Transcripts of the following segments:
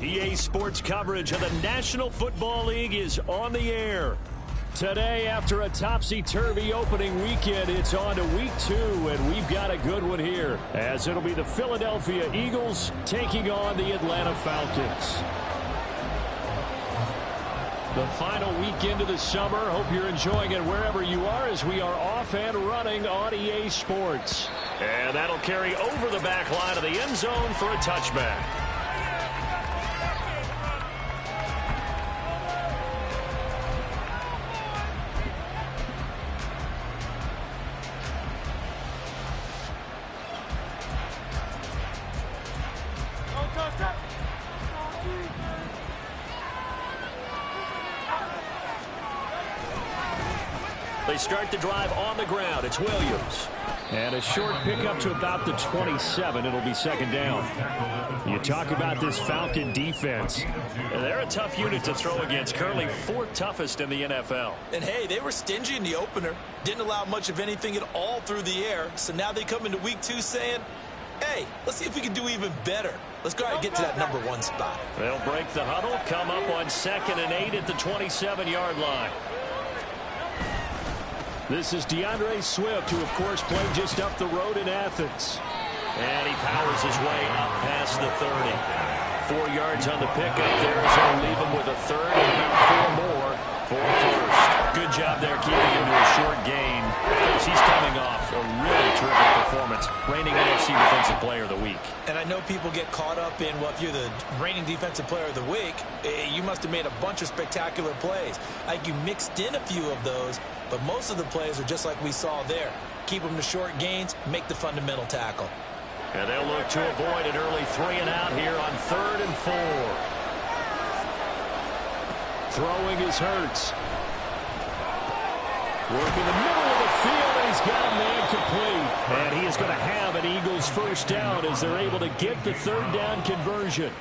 EA Sports coverage of the National Football League is on the air. Today, after a topsy-turvy opening weekend, it's on to week 2, and we've got a good one here, as it'll be the Philadelphia Eagles taking on the Atlanta Falcons. The final weekend of the summer. Hope you're enjoying it wherever you are, as we are off and running on EA Sports. And that'll carry over the back line of the end zone for a touchback. They start the drive on the ground. It's Williams. And a short pickup to about the 27. It'll be second down. You talk about this Falcon defense. They're a tough unit to throw against. Currently 4th toughest in the NFL. And, hey, they were stingy in the opener. Didn't allow much of anything at all through the air. So now they come into week 2 saying, hey, let's see if we can do even better. Let's go ahead and get to that number 1 spot. They'll break the huddle, come up on 2nd and 8 at the 27-yard line. This is DeAndre Swift, who, of course, played just up the road in Athens. And he powers his way up past the 30. 4 yards on the pickup there, so he'll leave him with a third and about 4 more for first. Good job there keeping him to a short gain. Of course, he's coming off a really terrific performance, reigning NFC Defensive Player of the Week. And I know people get caught up in, well, if you're the reigning Defensive Player of the Week, you must have made a bunch of spectacular plays. Like you mixed in a few of those, but most of the plays are just like we saw there. Keep them to short gains, make the fundamental tackle. And they'll look to avoid an early 3 and out here on 3rd and 4. Throwing is Hurts. Working the middle of the field, and he's got a man complete. And he is going to have an Eagles first down as they're able to get the 3rd down conversion.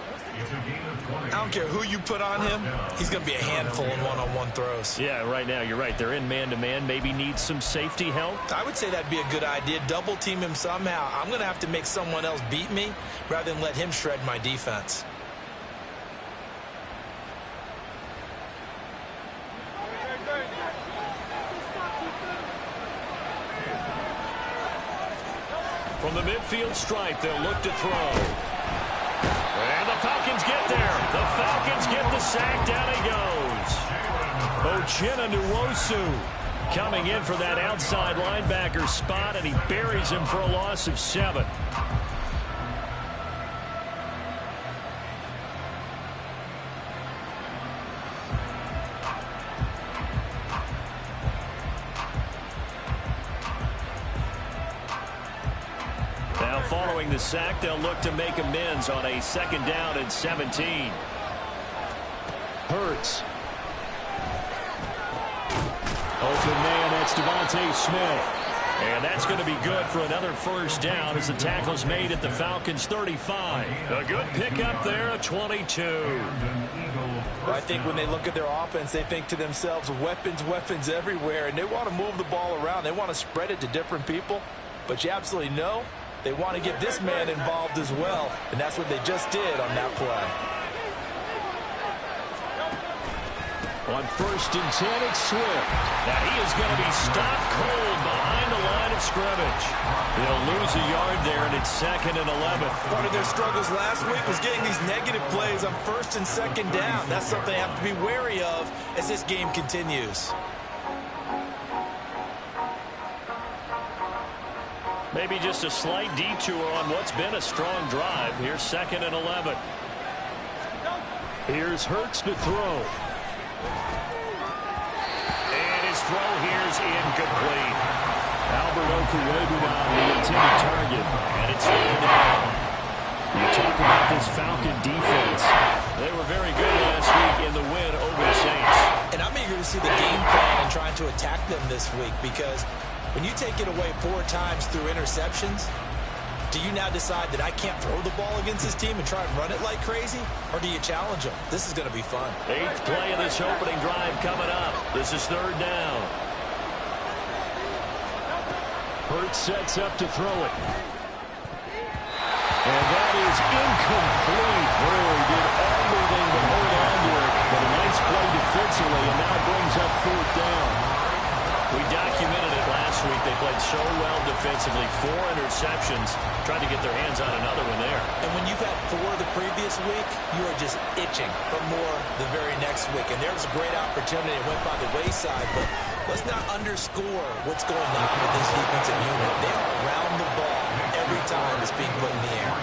I don't care who you put on him, he's going to be a handful in one-on-one throws. Yeah, right now, you're right. They're in man-to-man. Maybe needs some safety help. I would say that'd be a good idea. Double team him somehow. I'm going to have to make someone else beat me rather than let him shred my defense. From the midfield stripe, they'll look to throw. And the Falcons get there. The Falcons get the sack. Down he goes. Uchenna Nwosu coming in for that outside linebacker spot, and he buries him for a loss of 7. Now following the sack, they'll look to make amends on a 2nd down and 17. Hurts. Open man, that's Devontae Smith. And that's going to be good for another first down as the tackle's made at the Falcons' 35. A good pickup there, a 22. Well, I think when they look at their offense, they think to themselves, weapons everywhere, and they want to move the ball around. They want to spread it to different people, but you absolutely know they want to get this man involved as well, and that's what they just did on that play. On 1st and 10, it's Swift. Now he is going to be stopped cold behind the line of scrimmage. They'll lose a yard there, and it's 2nd and 11. Part of their struggles last week was getting these negative plays on 1st and 2nd down. That's something they have to be wary of as this game continues. Maybe just a slight detour on what's been a strong drive. Here's 2nd and 11. Here's Hurts to throw. And his throw here's incomplete. Albert Okwuegbunam on the intended target. And it's 3rd down. You talk about this Falcon defense. They were very good last week in the win over the Saints. And I'm eager to see the game plan and trying to attack them this week, because when you take it away 4 times through interceptions, do you now decide that I can't throw the ball against this team and try and run it like crazy? Or do you challenge them? This is going to be fun. 8th play of this opening drive coming up. This is 3rd down. Hurts sets up to throw it. And that is incomplete. Oh, he did all the so well defensively. 4 interceptions. Trying to get their hands on another one there. And when you've had 4 the previous week, you are just itching for more the very next week. And there was a great opportunity. It went by the wayside, but let's not underscore what's going on with this defensive unit. They are around the ball every time it's being put in the air.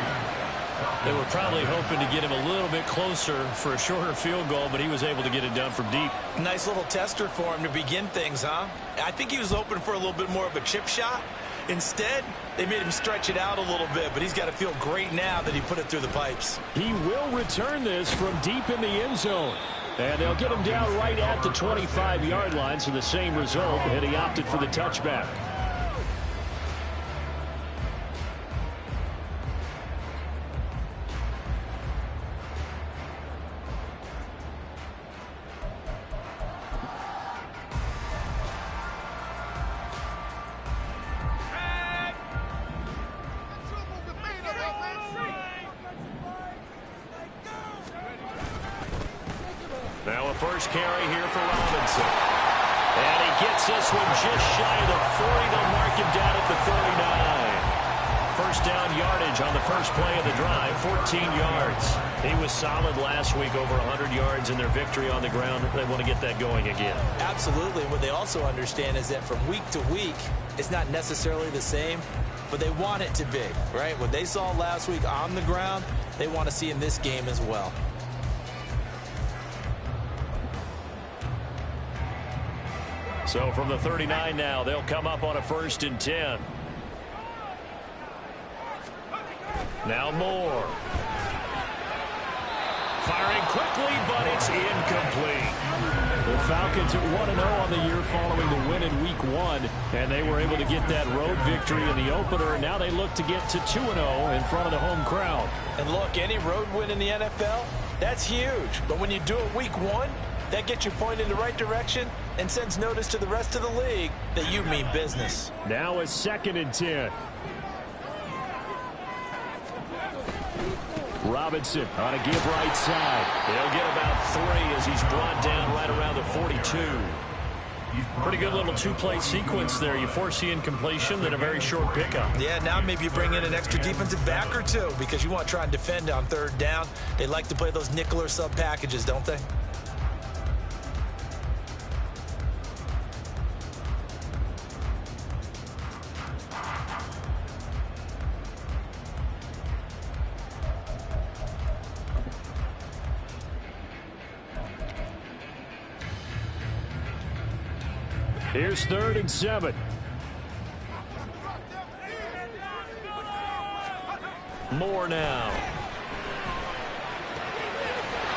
They were probably hoping to get him a little bit closer for a shorter field goal, but he was able to get it done from deep. Nice little tester for him to begin things, huh? I think he was hoping for a little bit more of a chip shot. Instead, they made him stretch it out a little bit, but he's got to feel great now that he put it through the pipes. He will return this from deep in the end zone. And they'll get him down right at the 25-yard line, so the same result, and he opted for the touchback. Now a first carry here for Robinson. And he gets this one just shy of the 40. They'll mark him down at the 39. First down yardage on the first play of the drive, 14 yards. He was solid last week, over 100 yards in their victory on the ground. They want to get that going again. Absolutely. What they also understand is that from week to week, it's not necessarily the same, but they want it to be, right? What they saw last week on the ground, they want to see in this game as well. So from the 39 now, they'll come up on a 1st and 10. Now Moore. Firing quickly, but it's incomplete. The Falcons at 1-0 on the year following the win in Week 1, and they were able to get that road victory in the opener, and now they look to get to 2-0 in front of the home crowd. And look, any road win in the NFL, that's huge. But when you do it Week 1, that gets you pointed in the right direction and sends notice to the rest of the league that you mean business. Now a 2nd and 10. Robinson on a give right side. He'll get about 3 as he's brought down right around the 42. Pretty good little 2-play sequence there. You force the incompletion, then a very short pickup. Yeah, now maybe you bring in an extra defensive back or 2 because you want to try and defend on 3rd down. They like to play those nickel or sub packages, don't they? Here's 3rd and 7. Moore now.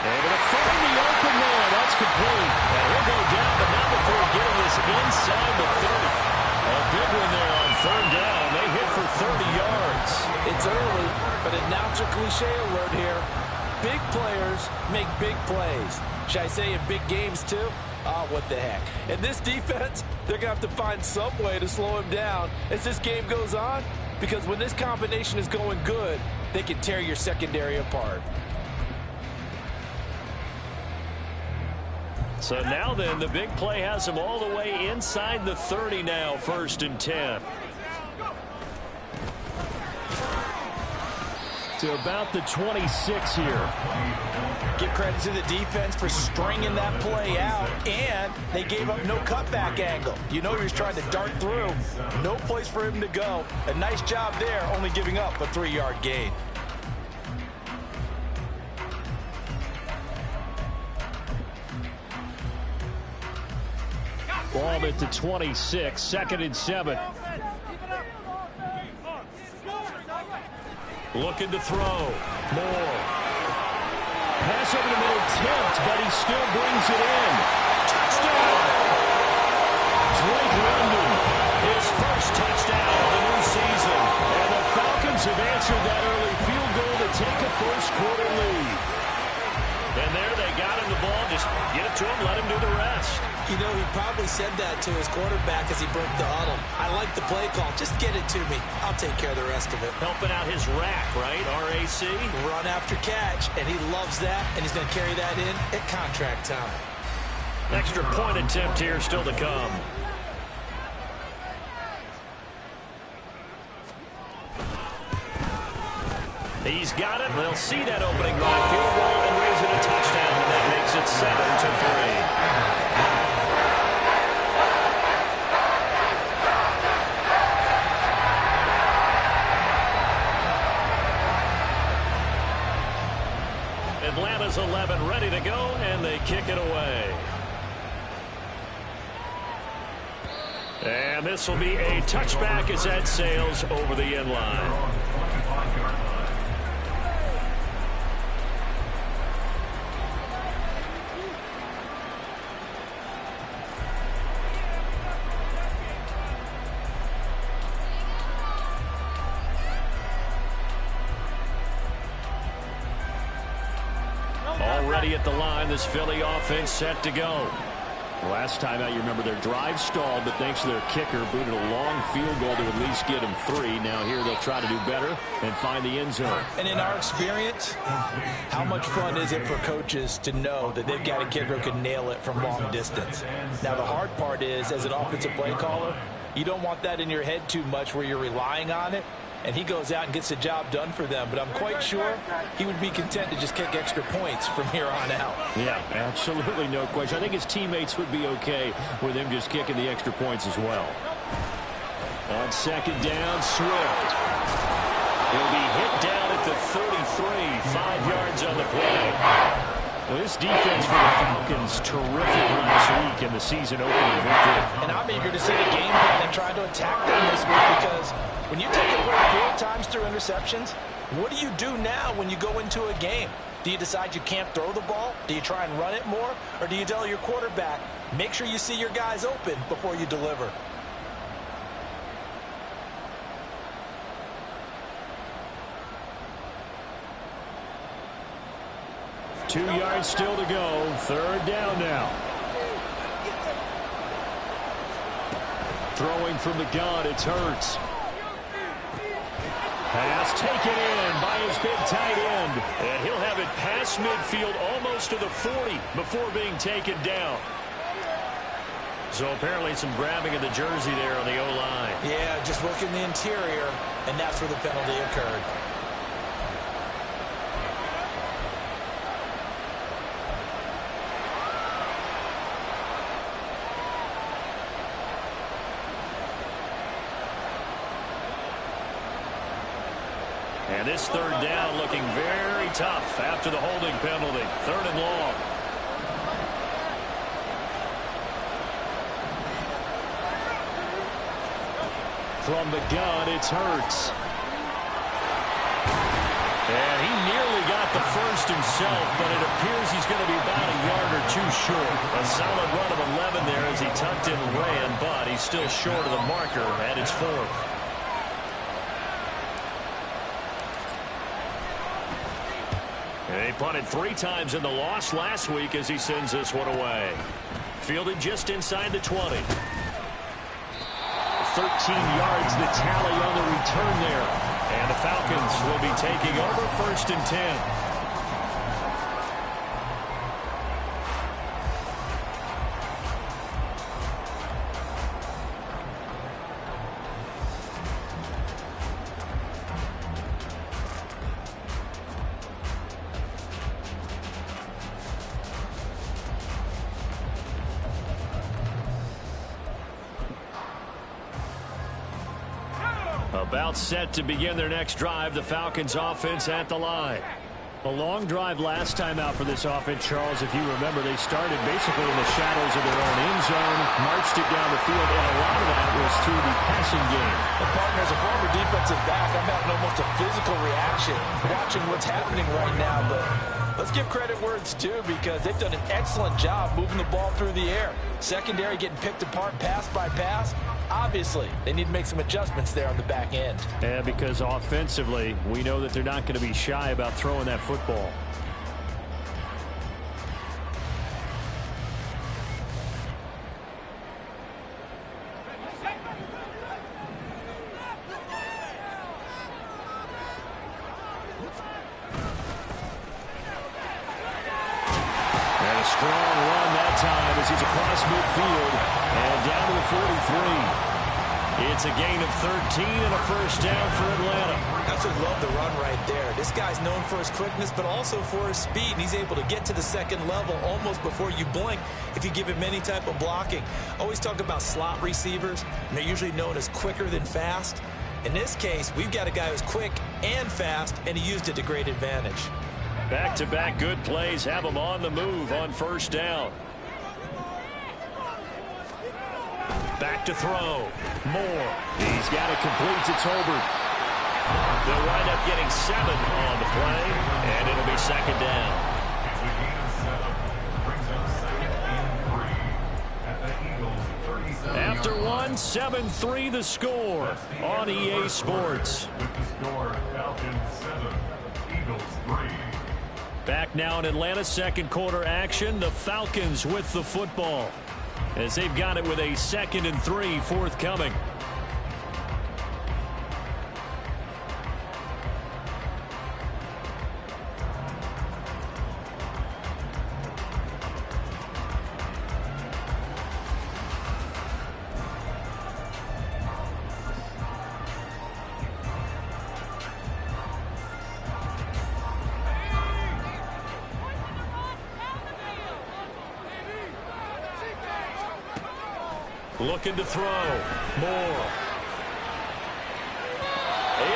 Able to find the open man. That's complete. And he'll go down, but not before getting this inside the 30. A big one there on 3rd down. They hit for 30 yards. It's early, but announcer cliche alert here. Big players make big plays. Should I say in big games too? Oh, what the heck. And this defense, they're going to have to find some way to slow him down as this game goes on, because when this combination is going good, they can tear your secondary apart. So now then, the big play has him all the way inside the 30 now, 1st and 10. To about the 26 here. Give credit to the defense for stringing that play out, and they gave up no cutback angle. You know he was trying to dart through. No place for him to go. A nice job there, only giving up a 3-yard gain. Ball at the 26, 2nd and 7. Looking to throw. Moore. Pass over the middle, tipped, but he still brings it in. Touchdown! Drake London, his first touchdown of the new season. And the Falcons have answered that early field goal to take a first-quarter lead. And there they got him the ball. Just get it to him, let him do the rest. You know, he probably said that to his quarterback as he broke the huddle. I like the play call. Just get it to me. I'll take care of the rest of it. Helping out his rack, right? RAC. Run after catch, and he loves that, and he's going to carry that in at contract time. Extra point attempt here still to come. He's got it. They'll see that opening drive field goal and raise it a touchdown, and that makes it 7-3. Atlanta's 11 ready to go, and they kick it away. And this will be a touchback as that sails over the end line. Already at the line, this Philly offense set to go. Last time out, you remember their drive stalled, but thanks to their kicker, booted a long field goal to at least get them 3. Now here they'll try to do better and find the end zone. And in our experience, how much fun is it for coaches to know that they've got a kicker who can nail it from long distance? Now the hard part is, as an offensive play caller, you don't want that in your head too much where you're relying on it. And he goes out and gets the job done for them. But I'm quite sure he would be content to just kick extra points from here on out. Yeah, absolutely no question. I think his teammates would be okay with him just kicking the extra points as well. On second down, Swift. He'll be hit down at the 33, 5 yards on the play. Well, this defense for the Falcons, terrific last week in the season opening victory. And I'm eager to see the game plan and try to attack them this week, because when you take it away 4 times through interceptions, what do you do now when you go into a game? Do you decide you can't throw the ball? Do you try and run it more? Or do you tell your quarterback, make sure you see your guys open before you deliver? Two yards still to go. Third down now. Throwing from the gun, it's Hurts. Pass taken in by his big tight end. And he'll have it past midfield almost to the 40 before being taken down. So apparently some grabbing of the jersey there on the O-line. Yeah, just look in the interior, and that's where the penalty occurred. And this third down looking very tough after the holding penalty. 3rd and long. From the gun, it's Hurts. And he nearly got the first himself, but it appears he's going to be about a yard or 2 short. A solid run of 11 there as he tucked in and ran, but he's still short of the marker at its 4th. He punted 3 times in the loss last week as he sends this one away. Fielded just inside the 20. 13 yards the tally on the return there. And the Falcons will be taking over 1st and 10. About set to begin their next drive. The Falcons offense at the line. A long drive last time out for this offense, Charles. If you remember, they started basically in the shadows of their own end zone, marched it down the field, and a lot of that was through the passing game. Well, partner, as a former defensive back, I'm having almost a physical reaction watching what's happening right now. But let's give credit where it's due, because they've done an excellent job moving the ball through the air. Secondary getting picked apart pass by pass. Obviously, they need to make some adjustments there on the back end. Yeah, because offensively, we know that they're not going to be shy about throwing that football. And a strong run that time as he's across midfield and down to the 43. It's a gain of 13 and a first down for Atlanta. I absolutely love the run right there. This guy's known for his quickness, but also for his speed. And he's able to get to the second level almost before you blink if you give him any type of blocking. Always talk about slot receivers, and they're usually known as quicker than fast. In this case, we've got a guy who's quick and fast, and he used it to great advantage. Back-to-back good plays have him on the move on first down. Back to throw. Moore. He's got it complete to Tolbert. They'll wind up getting 7 on the play, and it'll be second down. After one, 7-3 the score on EA Sports. Back now in Atlanta, second quarter action. The Falcons with the football, as they've got it with a 2nd and 3 forthcoming. Looking to throw. Moore.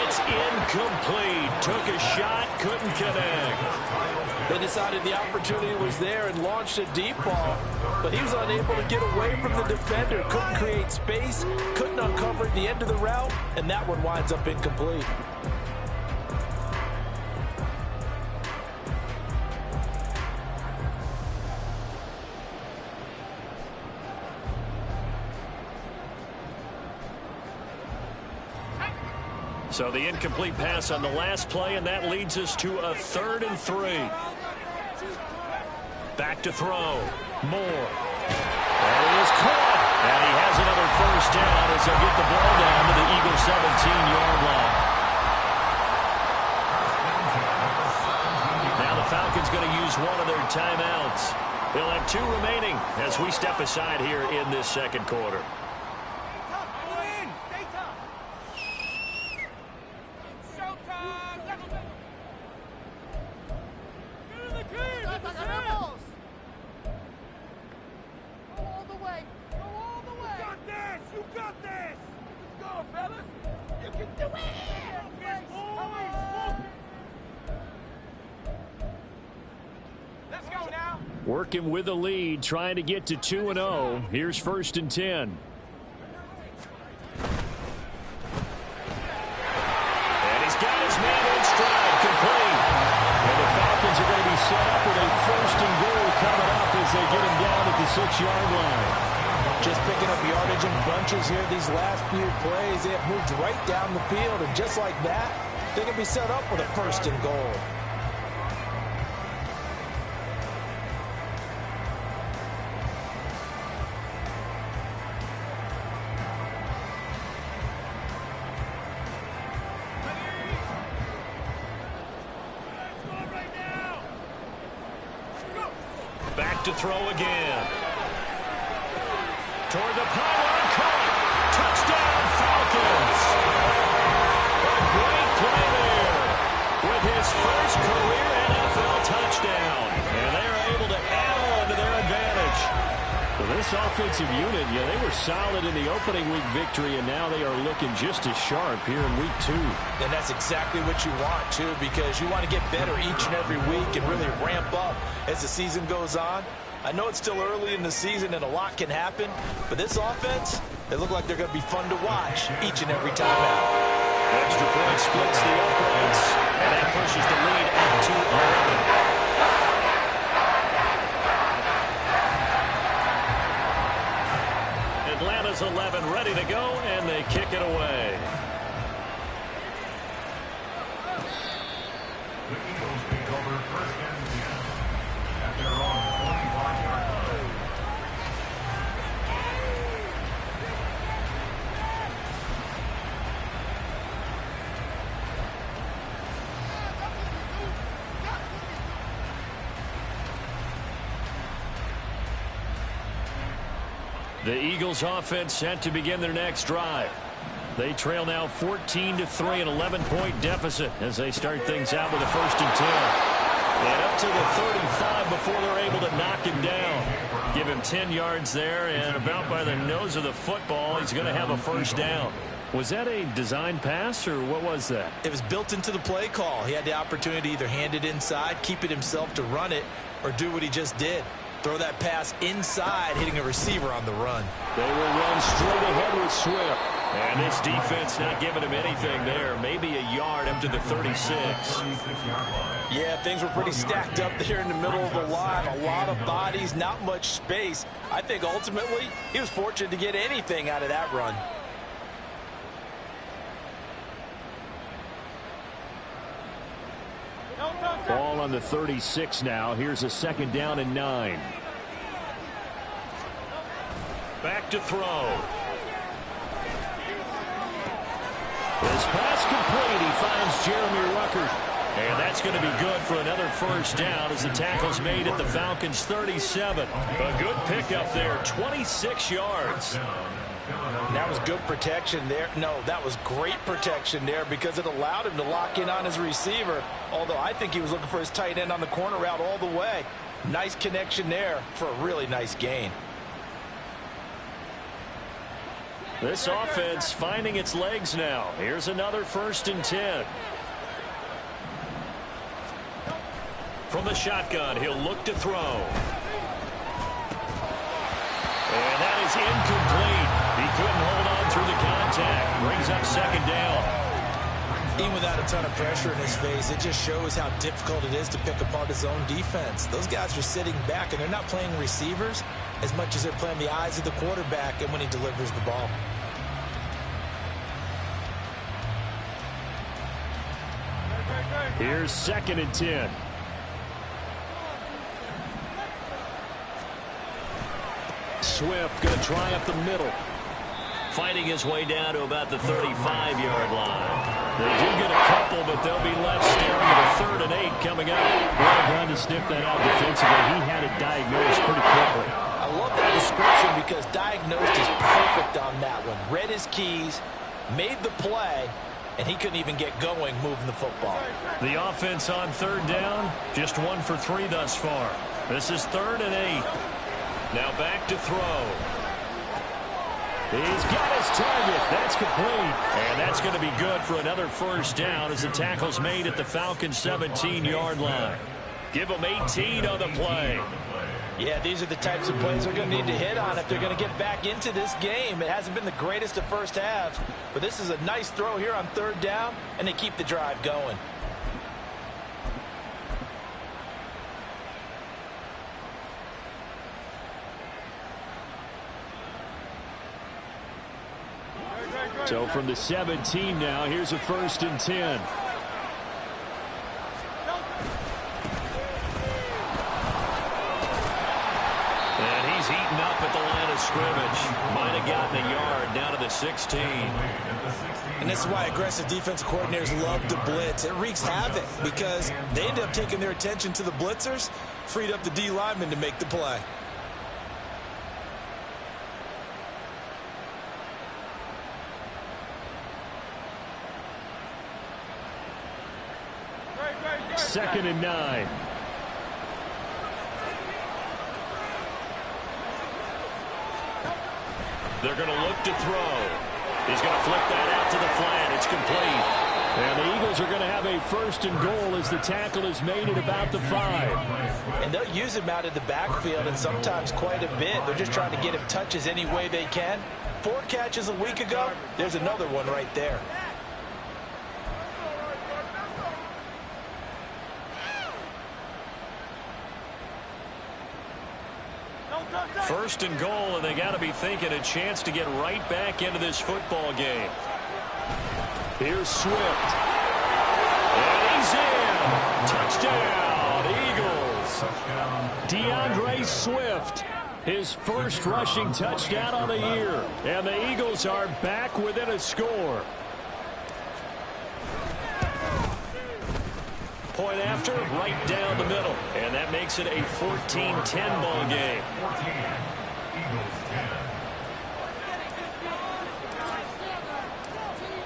It's incomplete. Took a shot, couldn't connect. They decided the opportunity was there and launched a deep ball, but he was unable to get away from the defender. Couldn't create space, couldn't uncover the end of the route, and that one winds up incomplete. So the incomplete pass on the last play, and that leads us to a 3rd and 3. Back to throw. Moore. And he is caught. And he has another first down as they'll get the ball down to the Eagles' 17-yard line. Now the Falcons going to use one of their timeouts. They'll have 2 remaining as we step aside here in this second quarter. Working with a lead, trying to get to 2-0. Here's 1st and 10. And he's got his man in stride, complete. And the Falcons are going to be set up with a 1st and goal coming up as they get him down at the 6-yard line. Just picking up yardage in bunches here these last few plays. They have moved right down the field, and just like that, they can be set up with a 1st and goal. Back to throw again. Toward the pylon, caught. Touchdown, Falcons. A great play there with his first career NFL touchdown. And they are able to add on to their advantage. Well, this offensive unit, they were solid in the opening week victory, and now they are looking just as sharp here in week 2. And that's exactly what you want, too, because you want to get better each and every week and really ramp up as the season goes on. I know it's still early in the season and a lot can happen, but this offense, they look like they're going to be fun to watch each and every time out. Extra point splits the uprights, and that pushes the lead up to 11. Atlanta's 11 ready to go, and they kick it away. The Eagles take over 1st and 10 at their own 25-yard line. The Eagles offense set to begin their next drive. They trail now 14-3, an 11-point deficit as they start things out with a 1st and 10. And up to the 35 before they're able to knock him down. Give him 10 yards there, and about by the nose of the football, he's going to have a 1st down. Was that a design pass, or what was that? It was built into the play call. He had the opportunity to either hand it inside, keep it himself to run it, or do what he just did. Throw that pass inside, hitting a receiver on the run. They will run straight ahead with Swift. And this defense not giving him anything there. Maybe a yard up to the 36. Yeah, things were pretty stacked up there in the middle of the line. A lot of bodies, not much space. I think ultimately he was fortunate to get anything out of that run. Ball on the 36 now. Here's a 2nd down and 9. Back to throw. This pass complete. He finds Jeremy Ruckert. And that's going to be good for another 1st down as the tackle's made at the Falcons' 37. A good pickup there, 26 yards. That was good protection there. No, that was great protection there because it allowed him to lock in on his receiver. Although I think he was looking for his tight end on the corner route all the way. Nice connection there for a really nice gain. This offense finding its legs now. Here's another 1st and 10. From the shotgun, he'll look to throw. And that is incomplete. He couldn't hold on through the contact. Brings up 2nd down. Even without a ton of pressure in his face, it just shows how difficult it is to pick apart his own defense. Those guys are sitting back, and they're not playing receivers as much as they're playing the eyes of the quarterback and when he delivers the ball. Here's 2nd and 10. Swift going to try up the middle. Fighting his way down to about the 35-yard line. They do get a couple, but they'll be left staring at a 3rd and 8 coming up. Well, glad to sniff that out defensively. He had it diagnosed pretty quickly. I love that description because diagnosed is perfect on that one. Read his keys, made the play, and he couldn't even get going moving the football. The offense on 3rd down, just 1 for 3 thus far. This is 3rd and 8. Now back to throw. He's got his target. That's complete. And that's going to be good for another 1st down as the tackle's made at the Falcons' 17-yard line. Give them 18 on the play. Yeah, these are the types of plays they're going to need to hit on if they're going to get back into this game. It hasn't been the greatest of first halves, but this is a nice throw here on 3rd down, and they keep the drive going. So from the 17 now, here's a 1st and 10. And he's eaten up at the line of scrimmage. Might have gotten a yard down to the 16. And this is why aggressive defensive coordinators love to blitz. It wreaks havoc because they end up taking their attention to the blitzers, freed up the D lineman to make the play. Second and 9. They're going to look to throw. He's going to flip that out to the flat. It's complete. And the Eagles are going to have a 1st and goal as the tackle is made at about the 5. And they'll use him out of the backfield and sometimes quite a bit. They're just trying to get him touches any way they can. 4 catches a week ago. There's another one right there. First and goal, and they got to be thinking a chance to get right back into this football game. Here's Swift. And he's in. Touchdown, Eagles. DeAndre Swift, his first rushing touchdown on the year. And the Eagles are back within a score. Point after, right down the middle. And that makes it a 14-10 ball game. 14, Eagles 10.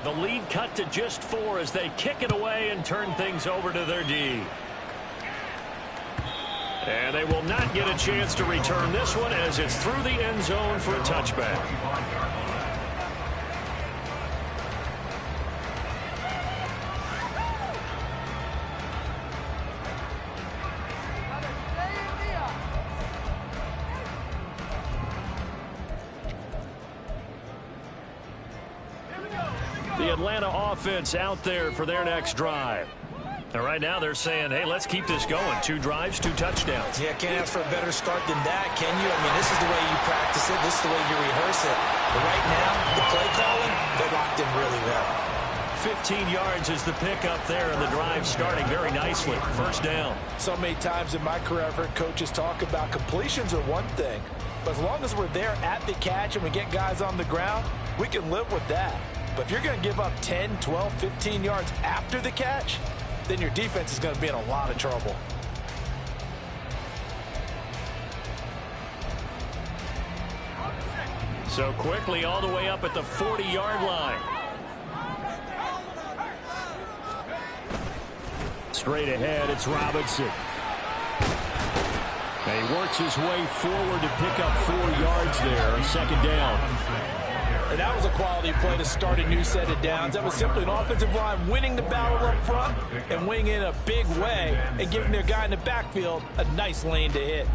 The lead cut to just 4 as they kick it away and turn things over to their D. And they will not get a chance to return this one as it's through the end zone for a touchback. The Atlanta offense out there for their next drive. And right now they're saying, hey, let's keep this going. 2 drives, 2 touchdowns. Yeah, can't ask for a better start than that, can you? I mean, this is the way you practice it. This is the way you rehearse it. But right now, the play calling, they're locked in really well. 15 yards is the pickup there, and the drive starting very nicely. First down. So many times in my career, I've heard coaches talk about completions are one thing. But as long as we're there at the catch and we get guys on the ground, we can live with that. But if you're going to give up 10, 12, 15 yards after the catch, then your defense is going to be in a lot of trouble. So quickly all the way up at the 40-yard line. Straight ahead, it's Robinson. And he works his way forward to pick up 4 yards there. Second down. And that was a quality play to start a new set of downs. That was simply an offensive line winning the battle up front and winning in a big way and giving their guy in the backfield a nice lane to hit.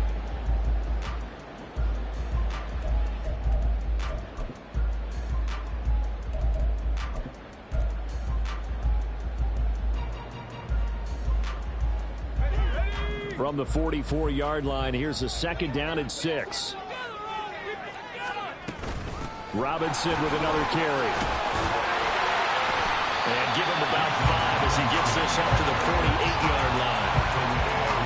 From the 44-yard line, here's a second down and 6. Robinson with another carry. And give him about 5 as he gets this up to the 48-yard line.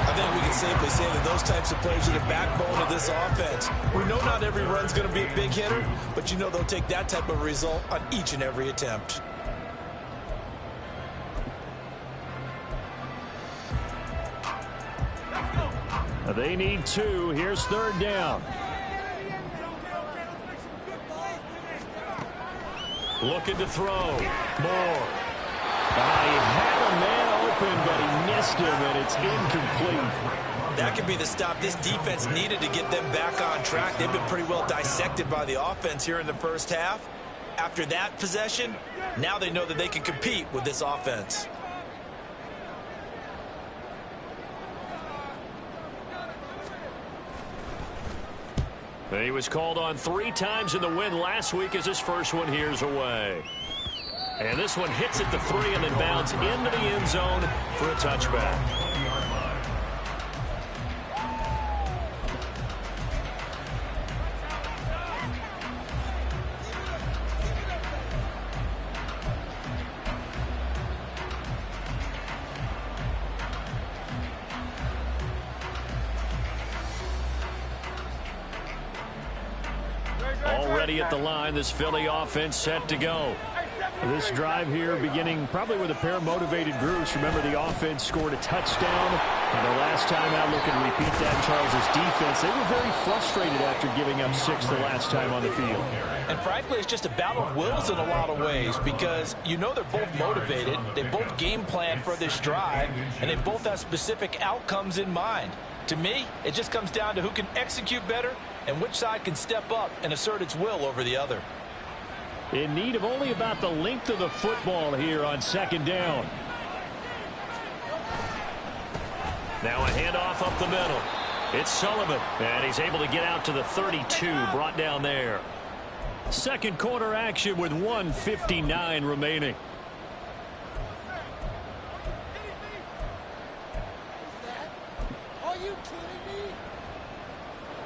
I think we can safely say that those types of plays are the backbone of this offense. We know not every run's going to be a big hitter, but you know they'll take that type of result on each and every attempt. They need 2. Here's third down. Looking to throw. Moore. He had a man open, but he missed him, and it's incomplete. That could be the stop this defense needed to get them back on track. They've been pretty well dissected by the offense here in the first half. After that possession, now they know that they can compete with this offense. He was called on 3 times in the win last week as his first one here's away. And this one hits at the 3 and then bounds into the end zone for a touchback. Already at the line, this Philly offense set to go. This drive here beginning probably with a pair of motivated groups. Remember, the offense scored a touchdown. And the last time out, looking to repeat that in Charles' defense, they were very frustrated after giving up 6 the last time on the field. And frankly, it's just a battle of wills in a lot of ways because you know they're both motivated. They both game plan for this drive, and they both have specific outcomes in mind. To me, it just comes down to who can execute better and which side can step up and assert its will over the other. In need of only about the length of the football here on second down. Now a handoff up the middle. It's Sullivan, and he's able to get out to the 32, brought down there. Second quarter action with 1:59 remaining. Are you kidding me?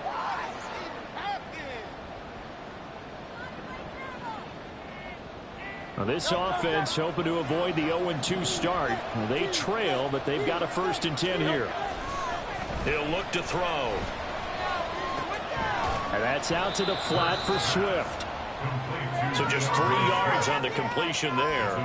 Why is it even happening? Now this offense hoping to avoid the 0-2 start. They trail, but they've got a 1st and 10 here. He'll look to throw. And that's out to the flat for Swift. So just 3 yards on the completion there.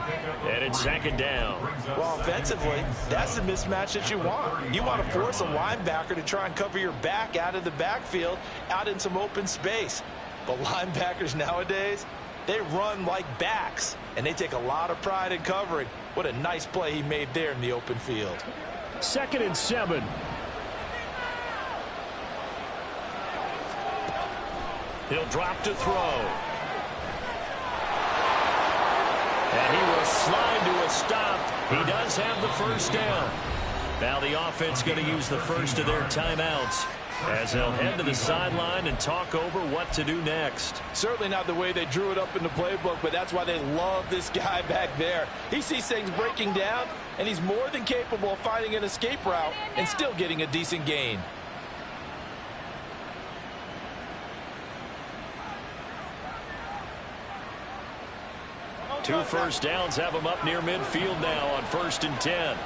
And it's second down. Well, offensively, that's the mismatch that you want. You want to force a linebacker to try and cover your back out of the backfield, out in some open space. But linebackers nowadays, They run like backs, and they take a lot of pride in covering. What a nice play he made there in the open field. 2nd and 7. He'll drop to throw. And he will slide to a stop. He does have the first down. Now the offense going to use the first of their timeouts as they'll head to the sideline and talk over what to do next. Certainly not the way they drew it up in the playbook, but that's why they love this guy back there. He sees things breaking down, and he's more than capable of finding an escape route and still getting a decent gain. Two first downs have him up near midfield now on 1st and 10.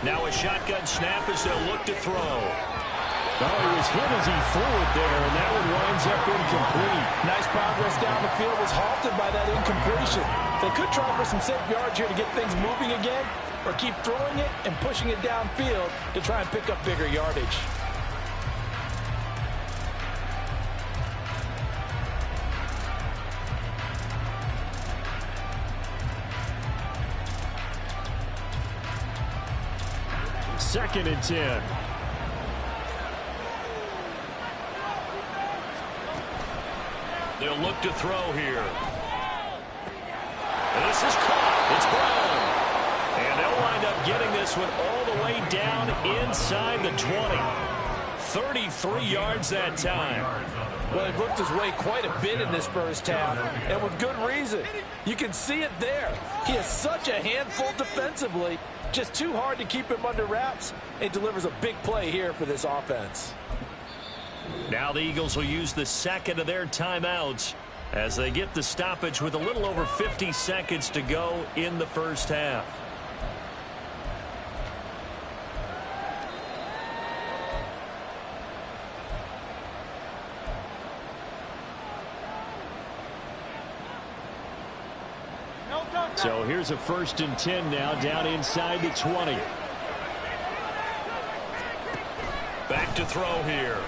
Now a shotgun snap as they'll look to throw. Oh, he was hit as he threw it there, and that one winds up incomplete. Nice progress down the field, was halted by that incompletion. They could try for some safe yards here to get things moving again, or keep throwing it and pushing it downfield to try and pick up bigger yardage. Second and 10. They'll look to throw here. And this is caught. It's Brown. And they'll wind up getting this one all the way down inside the 20. 33 yards that time. Well, he worked his way quite a bit in this first half, and with good reason. You can see it there. He is such a handful defensively. Just too hard to keep him under wraps. It delivers a big play here for this offense. Now the Eagles will use the second of their timeouts as they get the stoppage with a little over 50 seconds to go in the first half. So here's a 1st and 10 now down inside the 20. Back to throw here.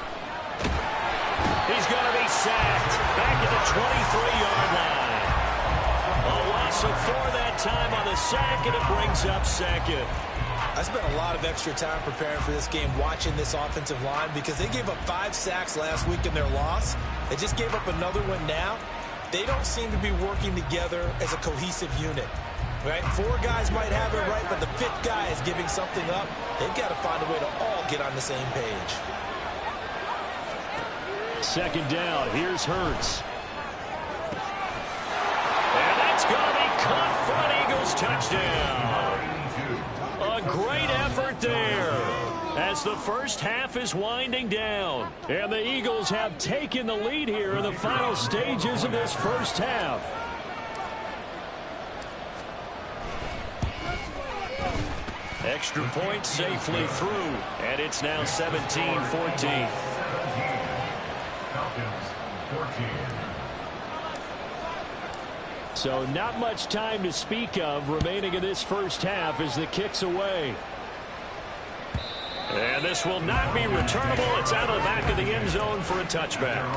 He's going to be sacked back at the 23-yard line. A loss of 4 that time on the sack, and it brings up 2nd. I spent a lot of extra time preparing for this game watching this offensive line because they gave up 5 sacks last week in their loss. They just gave up another one now. They don't seem to be working together as a cohesive unit. Right? 4 guys might have it right, but the 5th guy is giving something up. They've got to find a way to all get on the same page. 2nd down. Here's Hurts. And that's going to be caught for an Eagles touchdown. A great effort there as the first half is winding down. And the Eagles have taken the lead here in the final stages of this first half. Extra point safely through, and it's now 17-14. Falcons 14. So not much time to speak of remaining in this first half as the kick's away. And this will not be returnable. It's out of the back of the end zone for a touchback.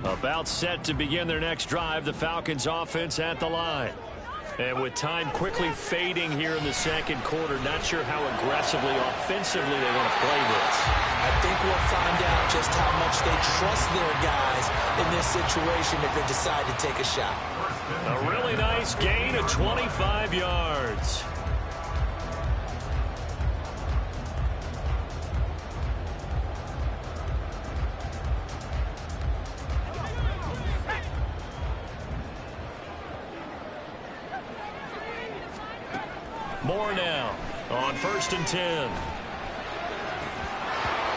About set to begin their next drive, the Falcons offense at the line. And with time quickly fading here in the second quarter, not sure how aggressively, offensively they want to play this. I think we'll find out just how much they trust their guys in this situation if they decide to take a shot. A really nice gain of 25 yards. More now on 1st and 10.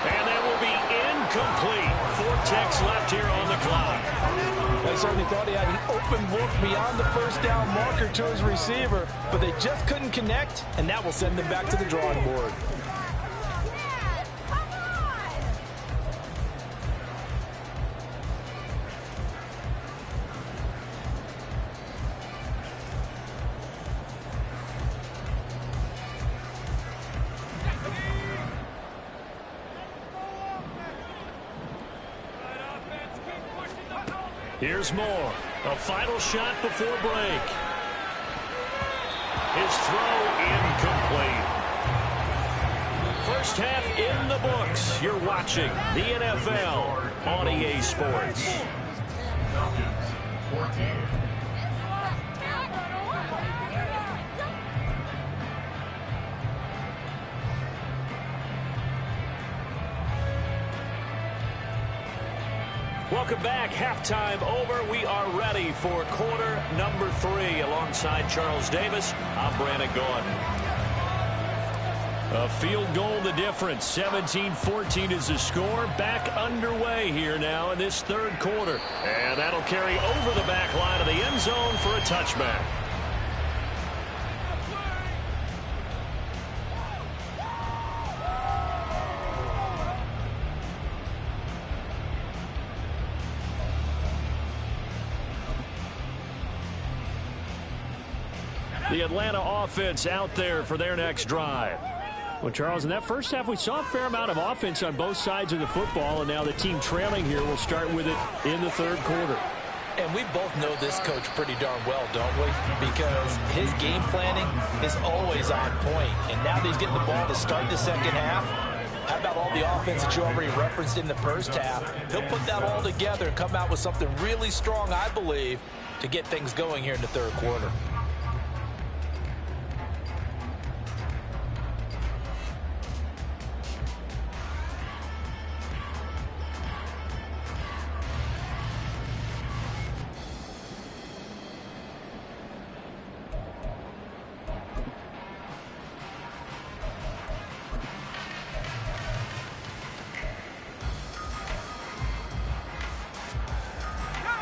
And that will be incomplete. 4 ticks left here on the clock. They certainly thought he had an open look beyond the first down marker to his receiver, but they just couldn't connect, and that will send them back to the drawing board. Here's Moore. A final shot before break. His throw incomplete. First half in the books. You're watching the NFL on EA Sports. Falcons, 14. Welcome back. Halftime over. We are ready for quarter number 3. Alongside Charles Davis, I'm Brandon Gaudin. A field goal the difference. 17-14 is the score. Back underway here now in this third quarter. And that'll carry over the back line of the end zone for a touchback. The Atlanta offense out there for their next drive. Well, Charles, in that first half, we saw a fair amount of offense on both sides of the football, and now the team trailing here will start with it in the third quarter. And we both know this coach pretty darn well, don't we? Because his game planning is always on point. And now that he's getting the ball to start the second half, how about all the offense that you already referenced in the first half? He'll put that all together and come out with something really strong, I believe, to get things going here in the third quarter.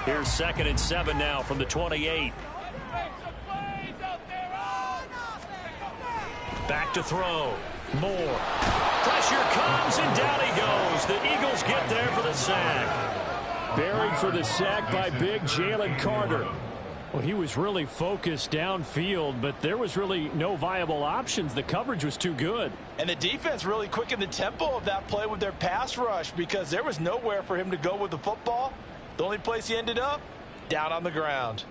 Here's 2nd and 7 now from the 28. Back to throw. Moore. Pressure comes, and down he goes. The Eagles get there for the sack. Buried for the sack by big Jalen Carter. Well, he was really focused downfield, but there was really no viable options. The coverage was too good. And the defense really quickened the tempo of that play with their pass rush because there was nowhere for him to go with the football. The only place he ended up, down on the ground.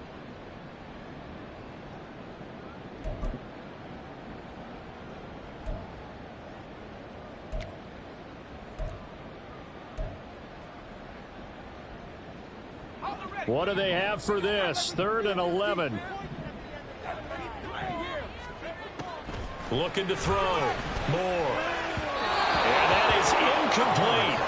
What do they have for this? 3rd and 11. Looking to throw. Moore. And that is incomplete.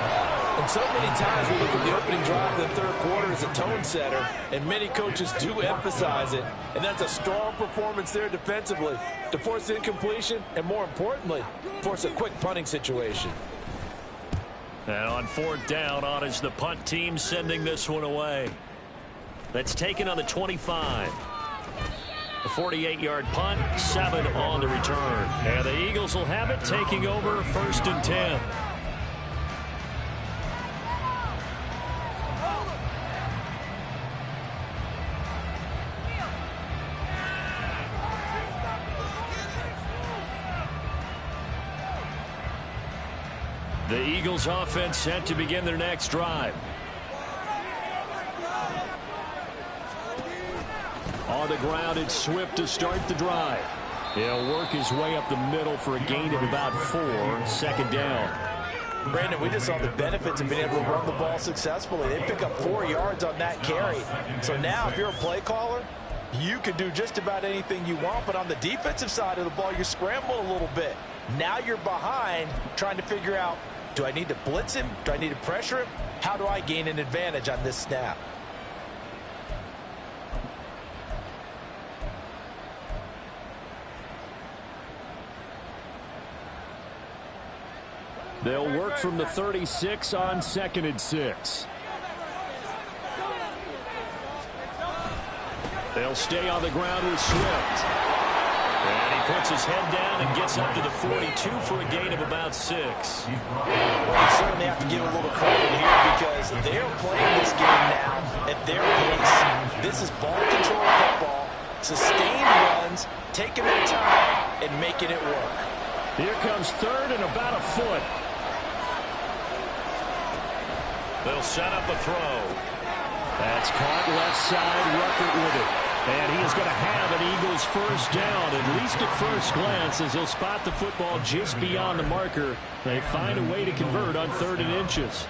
And so many times we look at the opening drive of the third quarter as a tone setter, and many coaches do emphasize it. And that's a strong performance there defensively to force incompletion and, more importantly, force a quick punting situation. And on 4th down, on is the punt team sending this one away. That's taken on the 25. A 48-yard punt, 7 on the return. And the Eagles will have it, taking over 1st and 10. The Eagles offense set to begin their next drive. On the ground, it's Swift to start the drive. He'll work his way up the middle for a gain of about 4. 2nd down. Brandon, we just saw the benefits of being able to run the ball successfully. They pick up 4 yards on that carry. So now if you're a play caller, you can do just about anything you want. But on the defensive side of the ball, you're scrambling a little bit. Now you're behind trying to figure out, do I need to blitz him? Do I need to pressure him? How do I gain an advantage on this snap? They'll work from the 36 on 2nd and 6. They'll stay on the ground with Swift. And he puts his head down and gets up to the 42 for a gain of about 6. Well, you certainly have to give a little credit here because they're playing this game now at their pace. This is ball control football, sustained runs, taking their time, and making it work. Here comes 3rd and about a foot. They'll set up a throw. That's caught left side. Ruckert with it. And he is going to have an Eagles first down, at least at first glance, as he'll spot the football just beyond the marker. They find a way to convert on 3rd and inches.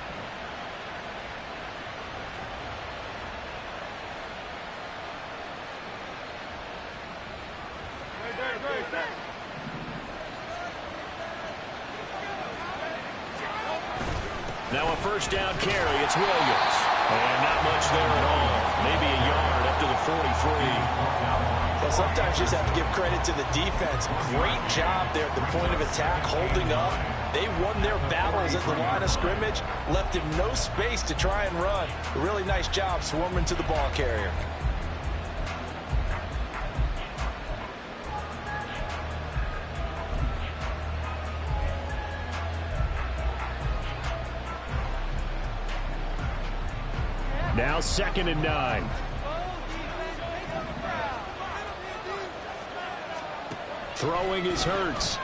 Now a first down carry. It's Williams. And not much there at all. Maybe a yard up to the 43. Well, sometimes you just have to give credit to the defense. Great job there at the point of attack, holding up. They won their battles at the line of scrimmage, left him no space to try and run. A really nice job swarming to the ball carrier. Now 2nd and 9. Throwing is Hurts.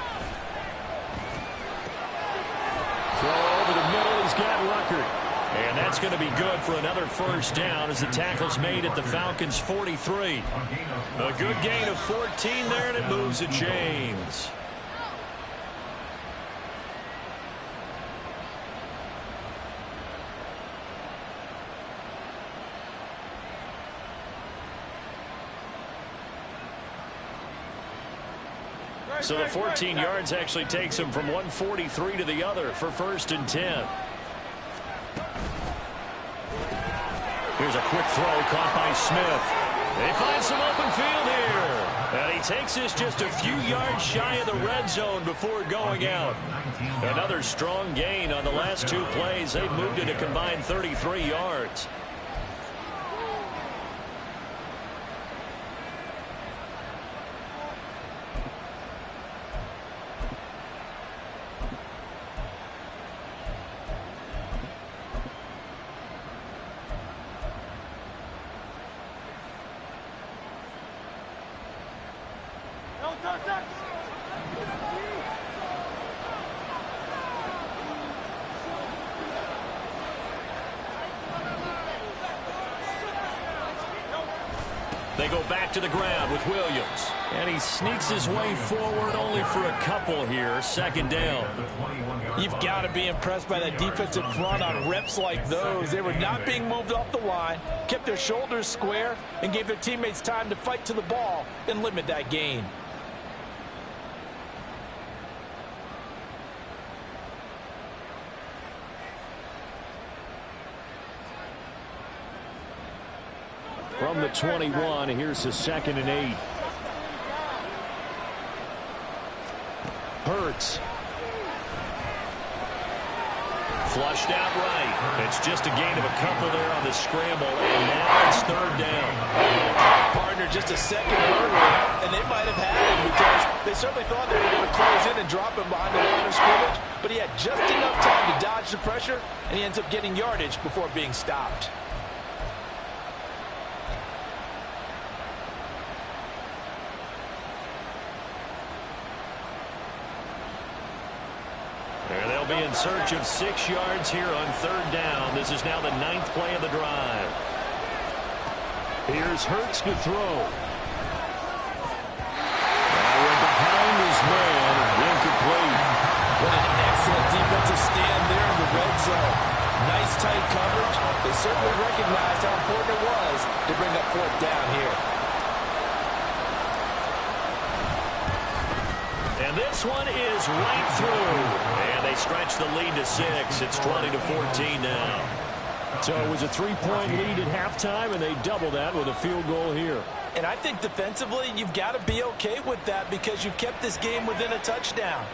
Throw over the middle. He's got Ruckert. And that's going to be good for another first down as the tackle's made at the Falcons' 43. A good gain of 14 there, and it moves the chains. So the 14 yards actually takes him from 143 to the other for 1st and 10. Here's a quick throw caught by Smith. They find some open field here. And he takes this just a few yards shy of the red zone before going out. Another strong gain on the last 2 plays. They've moved it a combined 33 yards. They go back to the ground with Williams. And he sneaks his way forward only for a couple here. 2nd down. You've got to be impressed by that defensive front on reps like those. They were not being moved off the line, kept their shoulders square, and gave their teammates time to fight to the ball and limit that gain. From the 21, here's the 2nd and 8. Hurts. Flushed out right. It's just a gain of a couple there on the scramble, and now it's 3rd down. Partner just a second earlier, and they might have had him because they certainly thought they were going to close in and drop him behind the line of scrimmage, but he had just enough time to dodge the pressure, and he ends up getting yardage before being stopped. Be in search of 6 yards here on 3rd down. This is now the 9th play of the drive. Here's Hurts to throw. Went behind his man, incomplete. What an excellent defensive stand there in the red zone. Nice tight coverage. They certainly recognized how important it was to bring up 4th down here. And this one is right through. And they stretch the lead to 6. It's 20-14 now. So it was a 3-point lead at halftime, and they double that with a field goal here. And I think defensively, you've got to be okay with that because you've kept this game within a touchdown.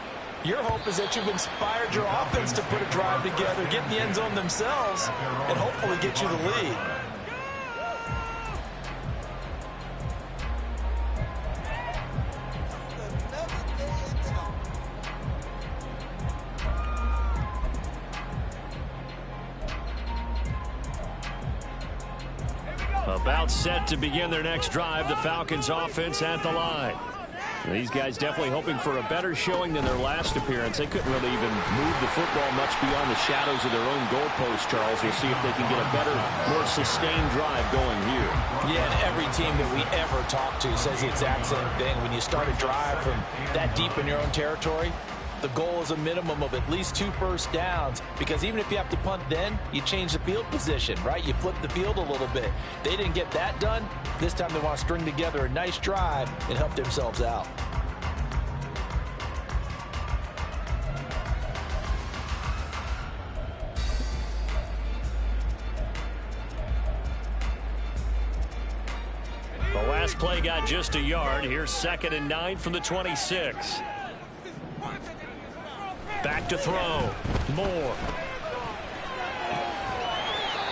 Your hope is that you've inspired your offense to put a drive together, get in the end zone themselves, and hopefully get you the lead. About set to begin their next drive, the Falcons offense at the line. These guys definitely hoping for a better showing than their last appearance. They couldn't really even move the football much beyond the shadows of their own goalpost, Charles. We'll see if they can get a better, more sustained drive going here. Yeah, and every team that we ever talk to says the exact same thing. When you start a drive from that deep in your own territory, the goal is a minimum of at least 2 first downs, because even if you have to punt then, you change the field position, right? You flip the field a little bit. They didn't get that done. This time they want to string together a nice drive and help themselves out. The last play got just a yard. Here's 2nd and 9 from the 26. Back to throw. Moore.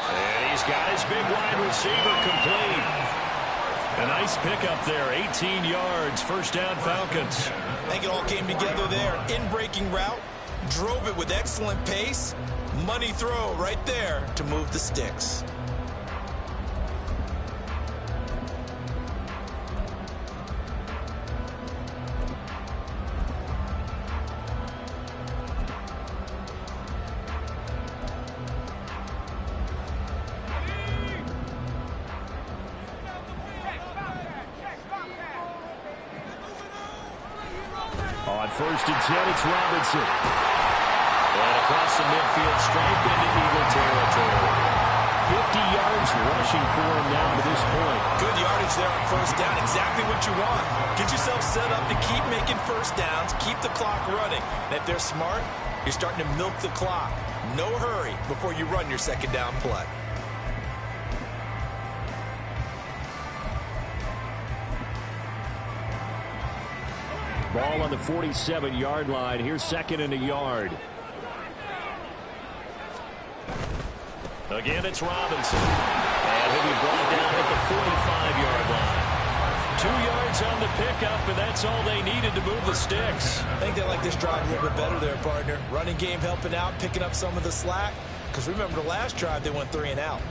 And he's got his big wide receiver complete. A nice pickup there. 18 yards. First down, Falcons. I think it all came together there. In-breaking route. Drove it with excellent pace. Money throw right there to move the sticks. On 1st and 10, it's Robinson. And across the midfield, straight into Eagle territory. 50 yards rushing for him now to this point. Good yardage there on 1st down. Exactly what you want. Get yourself set up to keep making 1st downs, keep the clock running. And if they're smart, you're starting to milk the clock. No hurry before you run your 2nd down play. Ball on the 47-yard line. Here's 2nd and a yard. Again, it's Robinson. And he'll be brought down at the 45-yard line. 2 yards on the pickup, and that's all they needed to move the sticks. I think they like this drive a little bit better there, partner. Running game helping out, picking up some of the slack. Because remember, the last drive, they went 3 and out.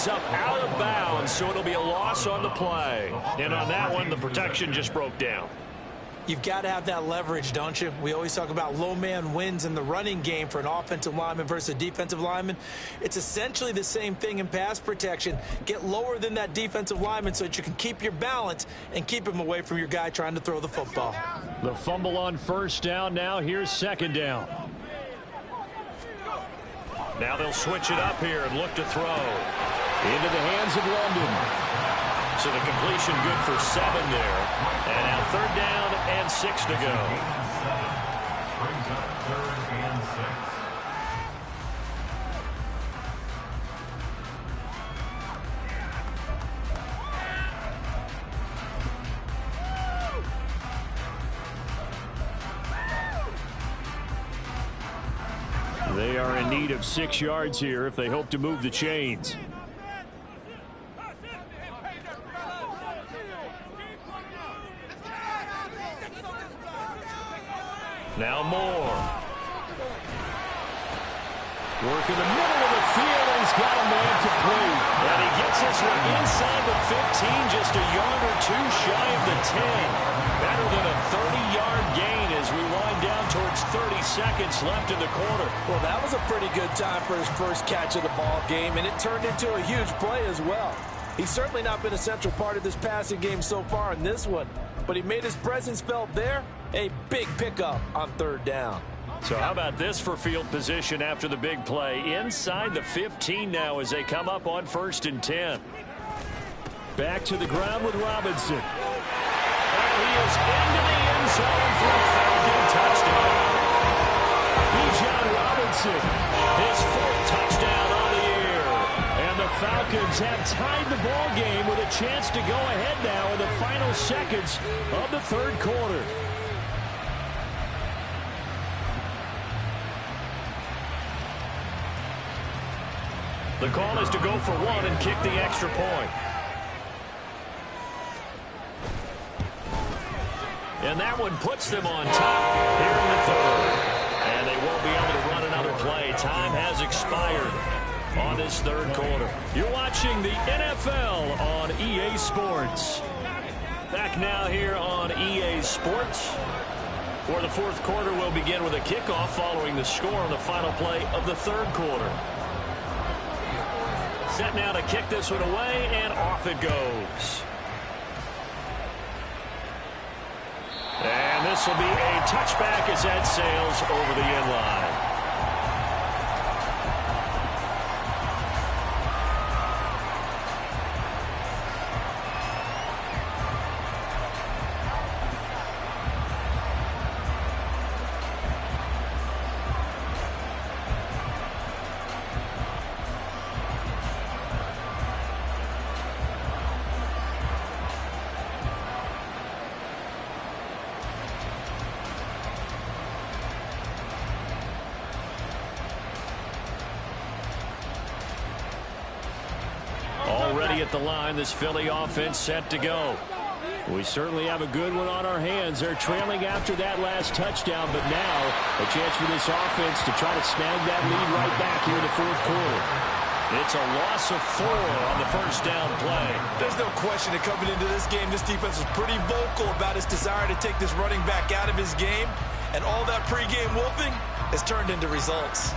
ends up out of bounds, so it'll be a loss on the play. And on that one, the protection just broke down. You've got to have that leverage, don't you? We always talk about low man wins in the running game for an offensive lineman versus a defensive lineman. It's essentially the same thing in pass protection. Get lower than that defensive lineman so that you can keep your balance and keep him away from your guy trying to throw the football. The fumble on first down. Now here's second down. Now they'll switch it up here and look to throw. Into the hands of London. So the completion good for 7 there. And now third down and 6 to go. Brings up 3rd and 6. They are in need of 6 yards here if they hope to move the chains. Now Moore. Work in the middle of the field, and he's got a man complete. And he gets this one inside the 15, just a yard or 2 shy of the 10. Better than a 30-yard gain as we wind down towards 30 seconds left in the quarter. Well, that was a pretty good time for his first catch of the ball game, and it turned into a huge play as well. He's certainly not been a central part of this passing game so far in this one, but he made his presence felt there. A big pickup on third down. So how about this for field position after the big play? Inside the 15 now as they come up on 1st and 10. Back to the ground with Robinson. And he is into the end zone for a Falcon touchdown. Bijan Robinson, his 4th touchdown on the year. And the Falcons have tied the ball game with a chance to go ahead now in the final seconds of the 3rd quarter. The call is to go for 1 and kick the extra point. And that one puts them on top here in the 3rd. And they won't be able to run another play. Time has expired on this 3rd quarter. You're watching the NFL on EA Sports. Back now here on EA Sports. For the 4th quarter, we'll begin with a kickoff following the score on the final play of the 3rd quarter. Set now to kick this one away, and off it goes. And this will be a touchback as that sails over the end line. Already at the line, this Philly offense set to go. We certainly have a good one on our hands. They're trailing after that last touchdown, but now a chance for this offense to try to snag that lead right back here in the 4th quarter. It's a loss of 4 on the 1st down play. There's no question that coming into this game, this defense was pretty vocal about his desire to take this running back out of his game, and all that pregame wolfing has turned into results.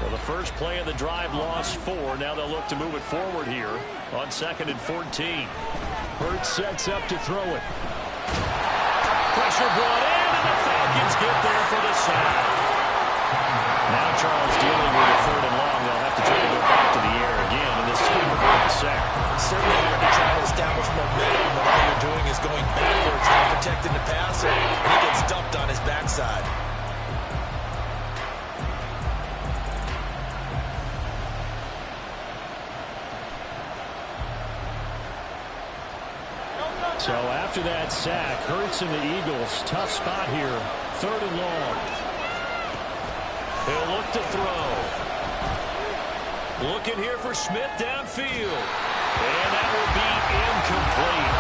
Well, the first play of the drive lost 4. Now they'll look to move it forward here on 2nd and 14. Hurts sets up to throw it. Pressure brought in, and the Falcons get there for the sack. Now Charles dealing with a 3rd and long. They'll have to try to go back to the air again, and this is going to prevent the sack. Certainly hard to try to establish momentum when all you're doing is going backwards, not protecting the passer. He gets dumped on his backside. So after that sack, Hurts and the Eagles, tough spot here, 3rd and long. He'll look to throw. Looking here for Smith downfield. And that will be incomplete.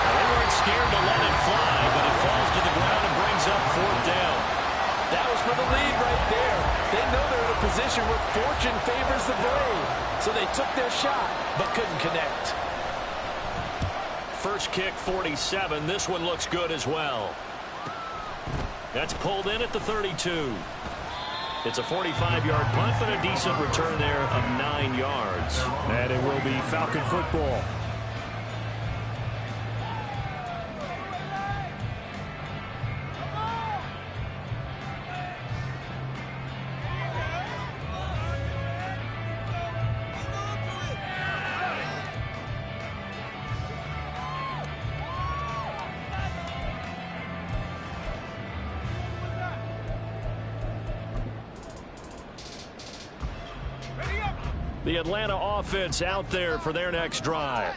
They weren't scared to let it fly, but it falls to the ground and brings brings up 4th down. That was for the lead right there. They know they're in a position where fortune favors the brave. So they took their shot, but couldn't connect. First kick, 47. This one looks good as well. That's pulled in at the 32. It's a 45-yard punt, but a decent return there of 9 yards. And it will be Falcon football. The Atlanta offense out there for their next drive.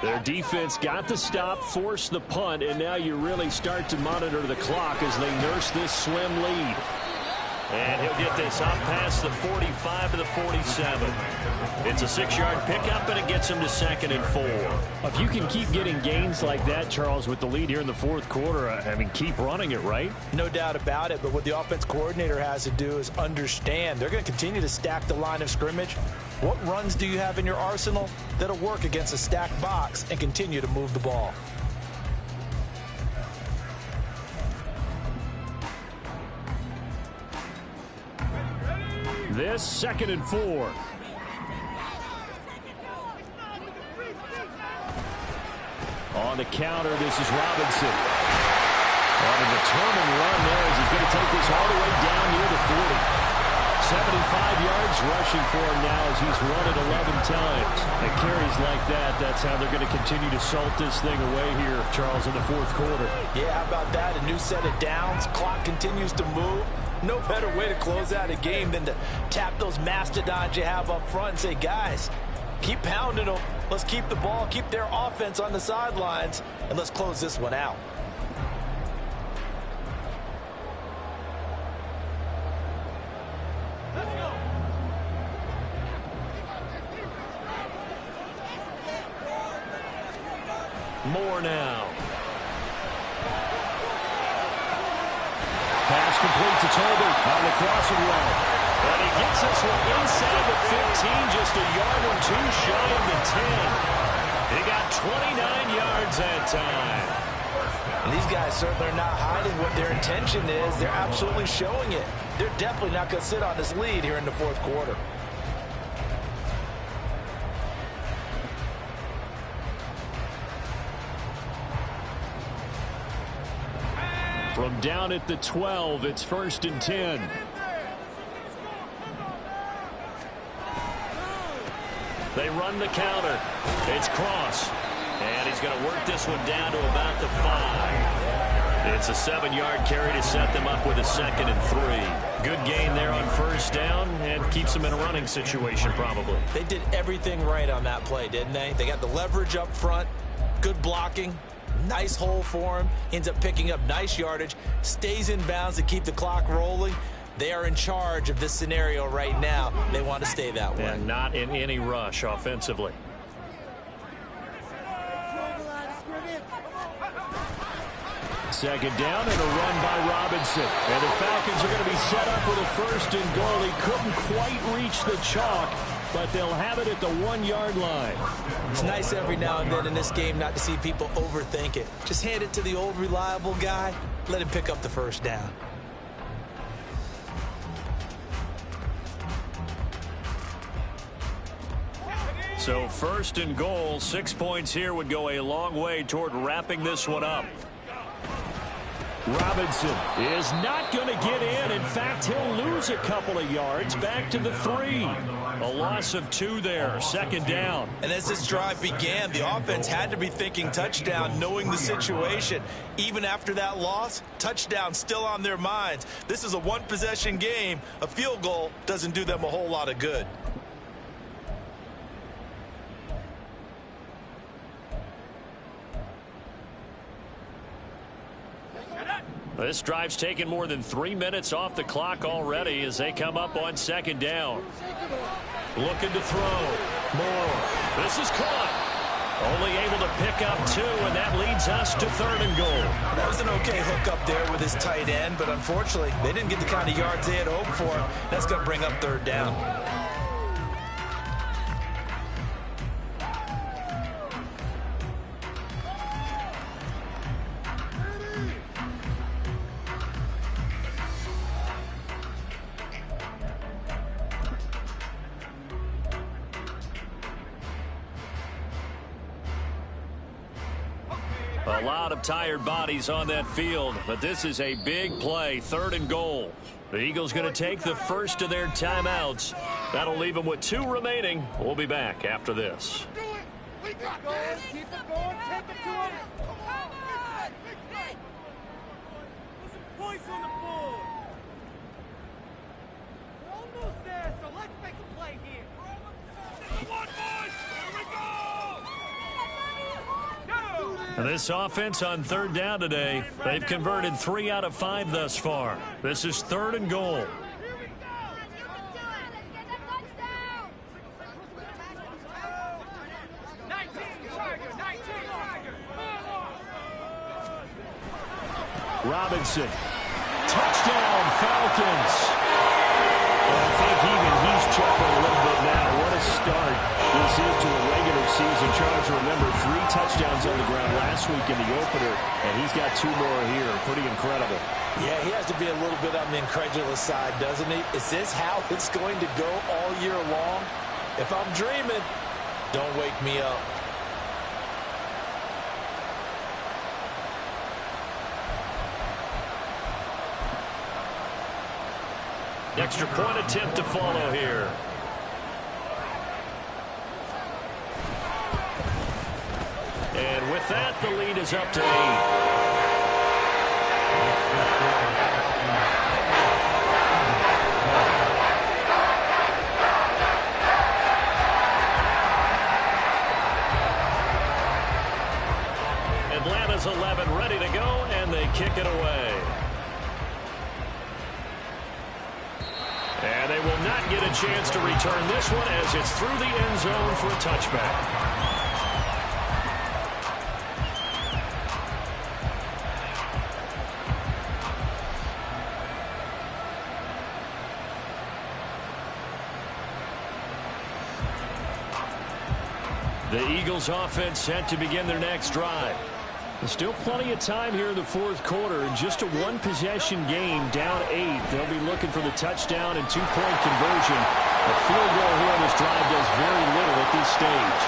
Their defense got the stop, forced the punt, and now you really start to monitor the clock as they nurse this slim lead. And he'll get this up past the 45 to the 47. It's a 6-yard pickup, and it gets him to 2nd and 4. If you can keep getting gains like that, Charles, with the lead here in the 4th quarter, I mean, keep running it, right? No doubt about it, but what the offense coordinator has to do is understand they're going to continue to stack the line of scrimmage. What runs do you have in your arsenal that'll work against a stacked box and continue to move the ball? This 2nd and 4. On the counter, this is Robinson. On a determined run there as he's going to take this all the way down near the 40. 75 yards rushing for him now as he's run it 11 times. And carries like that, that's how they're going to continue to salt this thing away here, Charles, in the 4th quarter. Yeah, how about that? A new set of downs. Clock continues to move. No better way to close out a game than to tap those mastodons you have up front and say, guys, keep pounding them. Let's keep the ball, keep their offense on the sidelines, and let's close this one out. More now. Pass complete to Tolbert on the crossing route. And he gets this one inside the 15, just a yard or two shy of the 10. He got 29 yards that time. And these guys certainly are not hiding what their intention is. They're absolutely showing it. They're definitely not going to sit on this lead here in the 4th quarter. From down at the 12, it's 1st and 10. They run the counter. It's Cross. And he's going to work this one down to about the 5. It's a 7-yard carry to set them up with a 2nd and 3. Good gain there on 1st down and keeps them in a running situation probably. They did everything right on that play, didn't they? They got the leverage up front, good blocking. Nice hole for him. Ends up picking up nice yardage. Stays in bounds to keep the clock rolling. They are in charge of this scenario right now. They want to stay that way. And not in any rush offensively. Second down and a run by Robinson. And the Falcons are going to be set up with a 1st and goal. He couldn't quite reach the chalk, but they'll have it at the 1-yard line. It's nice every now and then in this game not to see people overthink it. Just hand it to the old reliable guy. Let him pick up the 1st down. So 1st and goal, 6 points here would go a long way toward wrapping this one up. Robinson is not going to get in. In fact, he'll lose a couple of yards back to the 3. A loss of 2 there, 2nd down. And as this drive began, the offense had to be thinking touchdown, knowing the situation. Even after that loss, touchdown still on their minds. This is a 1-possession game. A field goal doesn't do them a whole lot of good. This drive's taken more than 3 minutes off the clock already as they come up on 2nd down. Looking to throw. Moore. This is caught. Only able to pick up 2, and that leads us to 3rd and goal. That was an okay hook up there with his tight end, but unfortunately, they didn't get the kind of yards they had hoped for. That's going to bring up 3rd down. A lot of tired bodies on that field, but this is a big play, 3rd and goal. The Eagles going to take the first of their timeouts. That'll leave them with 2 remaining. We'll be back after this. We got this. Keep it going. Take it to him. Come on. Put some points on the board. We're almost there, so let's make a play here. Come on, boys. Here we go. This offense on 3rd down today, they've converted 3 out of 5 thus far. This is 3rd and goal. Robinson. Touchdown, Falcons. I think even he's chuckling a little bit now. What a start this is to a regular season. Charles, remember, 3 touchdowns on the ground last week in the opener, and he's got 2 more here. Pretty incredible. Yeah, he has to be a little bit on the incredulous side, doesn't he? Is this how it's going to go all year long? If I'm dreaming, don't wake me up. Extra point attempt to follow here. And with that, the lead is up to 8. Atlanta's 11 ready to go, and they kick it away. And they will not get a chance to return this one as it's through the end zone for a touchback. The Eagles offense set to begin their next drive. There's still plenty of time here in the 4th quarter. In just a 1-possession game, down 8. They'll be looking for the touchdown and 2-point conversion. A field goal here on this drive does very little at this stage.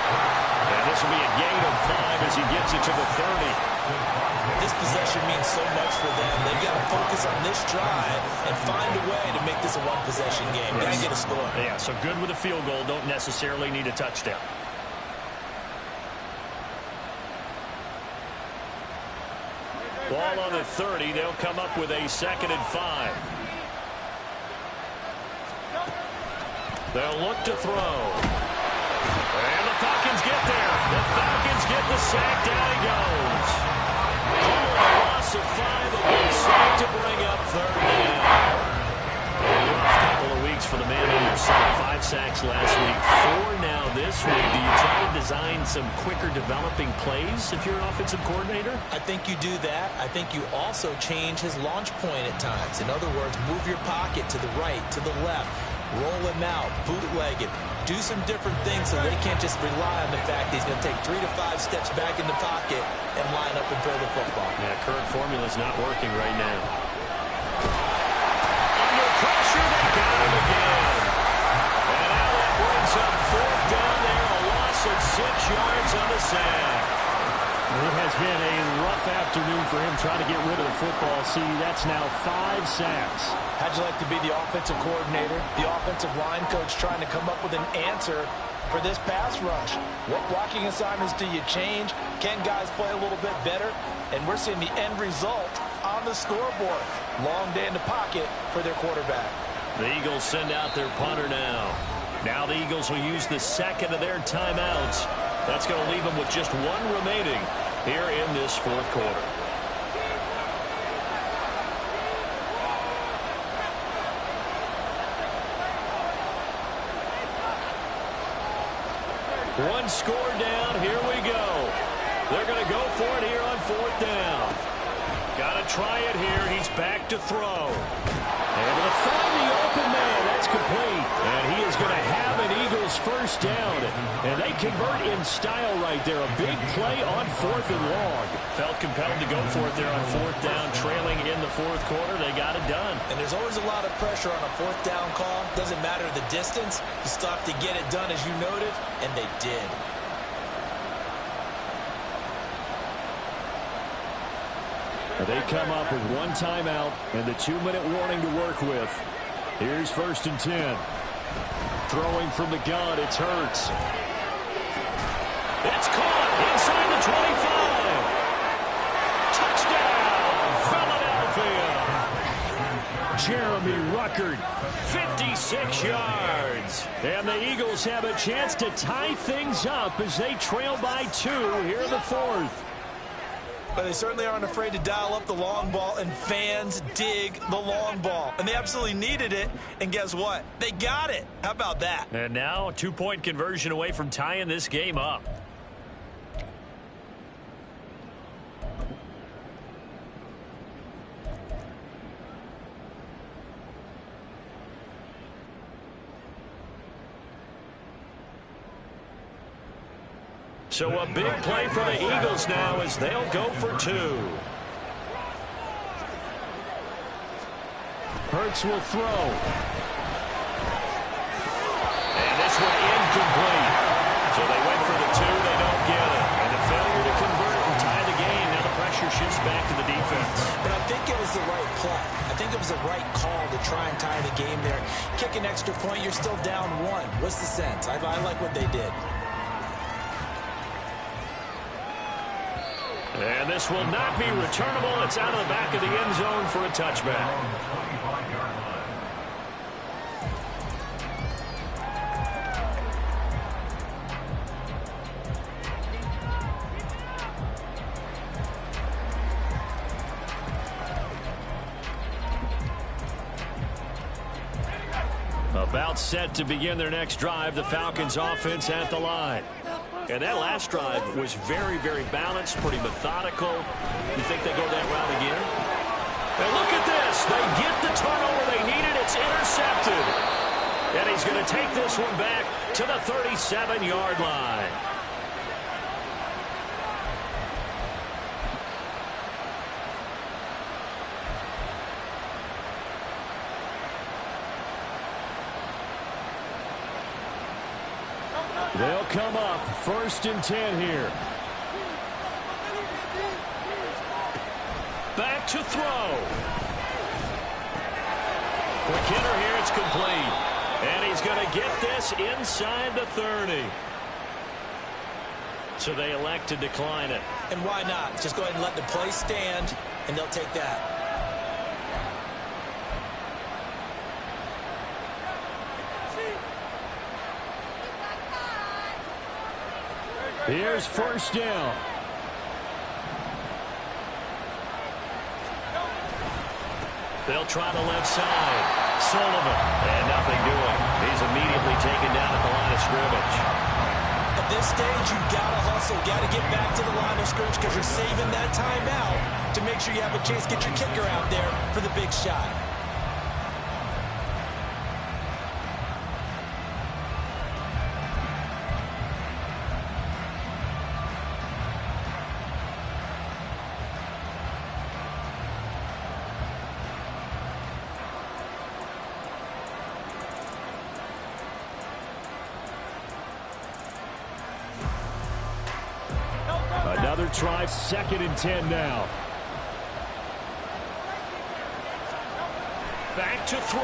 And this will be a gain of 5 as he gets it to the 30. This possession means so much for them. They've got to focus on this drive and find a way to make this a 1-possession game. Got to get a score. Yeah, so good with a field goal. Don't necessarily need a touchdown. Ball on the 30. They'll come up with a 2nd and 5. They'll look to throw. And the Falcons get there. The Falcons get the sack. Down he goes. A loss of 5. A good sack to bring up 3rd down. Rough couple of weeks for the man on your side. 5 sacks last week. 4 now this week. Do you try to design some quicker developing plays if you're an offensive coordinator? I think you do that. I think you also change his launch point at times. In other words, move your pocket to the right, to the left. Roll him out, bootleg him. Do some different things so they can't just rely on the fact that he's going to take 3 to 5 steps back in the pocket and line up and throw the football. Yeah, current formula is not working right now. Under pressure, they got him again. And now that brings up 4th down there, a loss of 6 yards on the sack. It has been a rough afternoon for him trying to get rid of the football. See, that's now 5 sacks. How'd you like to be the offensive coordinator, the offensive line coach trying to come up with an answer for this pass rush? What blocking assignments do you change? Can guys play a little bit better? And we're seeing the end result on the scoreboard. Long day in the pocket for their quarterback. The Eagles send out their punter now. Now the Eagles will use the 2nd of their timeouts. That's going to leave them with just 1 remaining here in this 4th quarter. One score down. Here we go. They're going to go for it here on 4th down. Got to try it here. He's back to throw. Able to find the open man. That's complete. And he is going to have an Eagles first down. And they convert in style right there. A big play on 4th and long. Felt compelled to go for it there on 4th down. Trailing in the 4th quarter. They got it done. And there's always a lot of pressure on a 4th down call. Doesn't matter the distance. You still have to get it done, as you noted. And they did. They come up with one timeout and the 2-minute warning to work with. Here's 1st and 10. Throwing from the gun, it's Hurts. It's caught inside the 25. Touchdown, Philadelphia. Jeremy Ruckert, 56 yards. And the Eagles have a chance to tie things up as they trail by 2 here in the 4th. But they certainly aren't afraid to dial up the long ball, and fans dig the long ball. And they absolutely needed it, and guess what? They got it. How about that? And now a 2-point conversion away from tying this game up. So a big play for the Eagles now as they'll go for 2. Hurts will throw. And this one incomplete. So they went for the 2. They don't get it. And the failure to convert and tie the game. Now the pressure shifts back to the defense. But I think it was the right play. I think it was the right call to try and tie the game there. Kick an extra point, you're still down 1. What's the sense? I like what they did. And this will not be returnable. It's out of the back of the end zone for a touchback. About set to begin their next drive, the Falcons offense at the line. And that last drive was very, very balanced, pretty methodical. You think they go that route again? And look at this. They get the turnover they needed. It's intercepted. And he's going to take this one back to the 37-yard line. They'll come up 1st and 10 here. Back to throw. Quick hitter here. It's complete. And he's going to get this inside the 30. So they elect to decline it. And why not? Just go ahead and let the play stand, and they'll take that. Here's 1st down. They'll try the left side. Sullivan. And nothing doing. He's immediately taken down at the line of scrimmage. At this stage, you've got to hustle. Got to get back to the line of scrimmage because you're saving that timeout to make sure you have a chance to get your kicker out there for the big shot. Another try, 2nd and 10 now. Back to throw.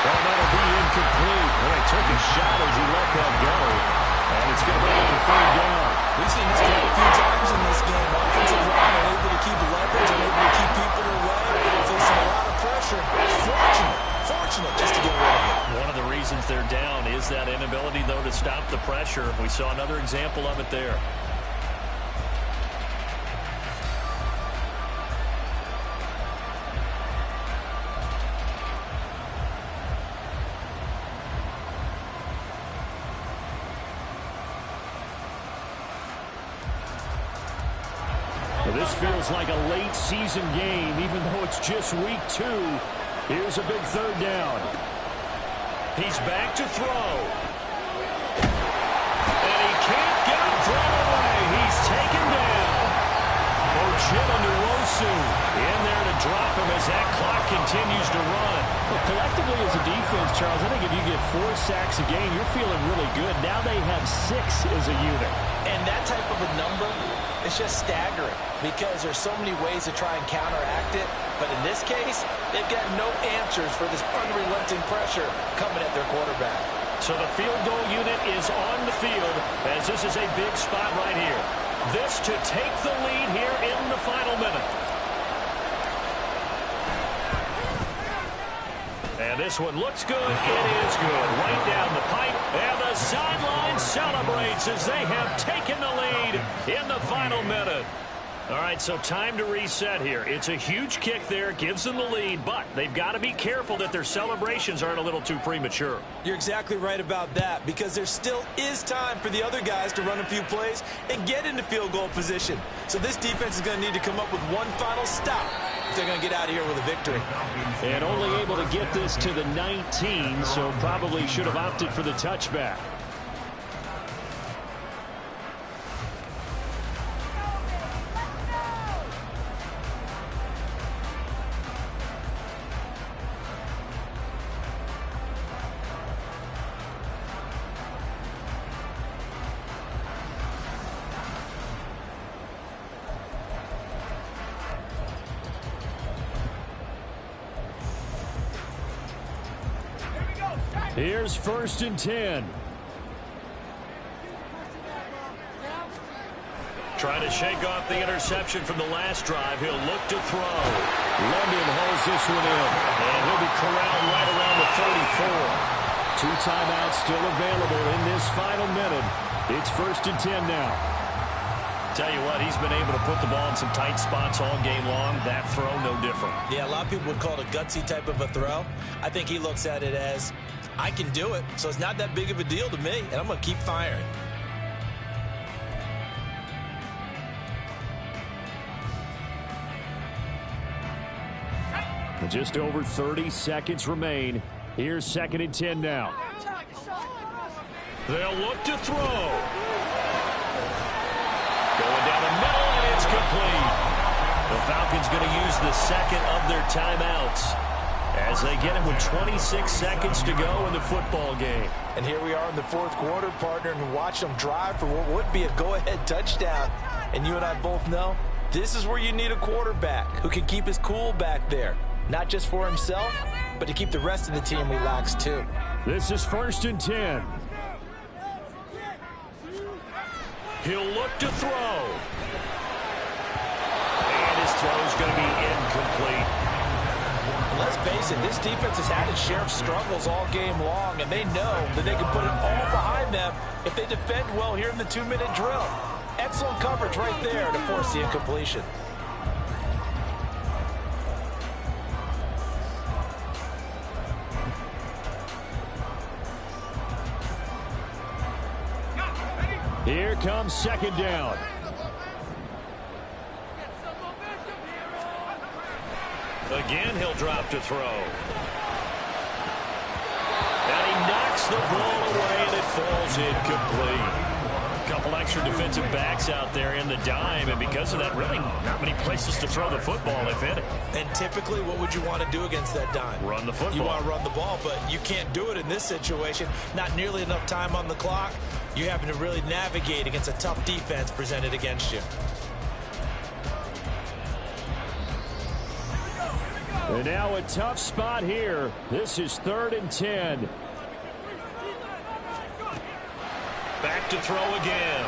Well, that'll be incomplete. Well, he took a shot as he let that go. And it's going to be a 3rd down. We've seen this a few times in this game. Offensive line are able to keep leverage and able to keep people away. Facing a lot of pressure. Fortunate just to get rid of it. One of the reasons they're down is that inability, though, to stop the pressure. We saw another example of it there. Well, this feels like a late season game, even though it's just week 2. Here's a big third down. He's back to throw. And he can't get it thrown away. He's taken down. Ochimendu-Osu in there to drop him as that clock continues to run. Well, collectively as a defense, Charles, I think if you get 4 sacks a game, you're feeling really good. Now they have 6 as a unit. And that type of a number is just staggering because there's so many ways to try and counteract it. But in this case, they've got no answers for this unrelenting pressure coming at their quarterback. So the field goal unit is on the field as this is a big spot right here. This to take the lead here in the final minute. And this one looks good. It is good. Right down the pipe. And the sideline celebrates as they have taken the lead in the final minute. All right, so time to reset here. It's a huge kick there. Gives them the lead, but they've got to be careful that their celebrations aren't a little too premature. You're exactly right about that because there still is time for the other guys to run a few plays and get into field goal position. So this defense is going to need to come up with one final stop if they're going to get out of here with a victory. And only able to get this to the 19, so probably should have opted for the touchback. Here's 1st and 10. Trying to shake off the interception from the last drive. He'll look to throw. London holds this one in. And he'll be corralled right around the 34. 2 timeouts still available in this final minute. It's 1st and 10 now. Tell you what, he's been able to put the ball in some tight spots all game long. That throw, no different. Yeah, a lot of people would call it a gutsy type of a throw. I think he looks at it as, I can do it, so it's not that big of a deal to me, and I'm going to keep firing. Just over 30 seconds remain. Here's 2nd and 10 now. They'll look to throw. Going down the middle, and it's complete. The Falcons going to use the second of their timeouts as they get it with 26 seconds to go in the football game. And here we are in the 4th quarter, partner, and watch them drive for what would be a go-ahead touchdown. And you and I both know this is where you need a quarterback who can keep his cool back there. Not just for himself, but to keep the rest of the team relaxed too. This is 1st and 10. He'll look to throw. And his throw's going to be incomplete. Let's face it, this defense has had its share of struggles all game long, and they know that they can put it all behind them if they defend well here in the 2-minute drill. Excellent coverage right there to force the incompletion. Here comes 2nd down. Again, he'll drop to throw. And he knocks the ball away, and it falls incomplete. A couple extra defensive backs out there in the dime, and because of that, really not many places to throw the football, if any. And typically, what would you want to do against that dime? Run the football. You want to run the ball, but you can't do it in this situation. Not nearly enough time on the clock. You're having to really navigate against a tough defense presented against you. And now a tough spot here. This is 3rd and 10. Back to throw again.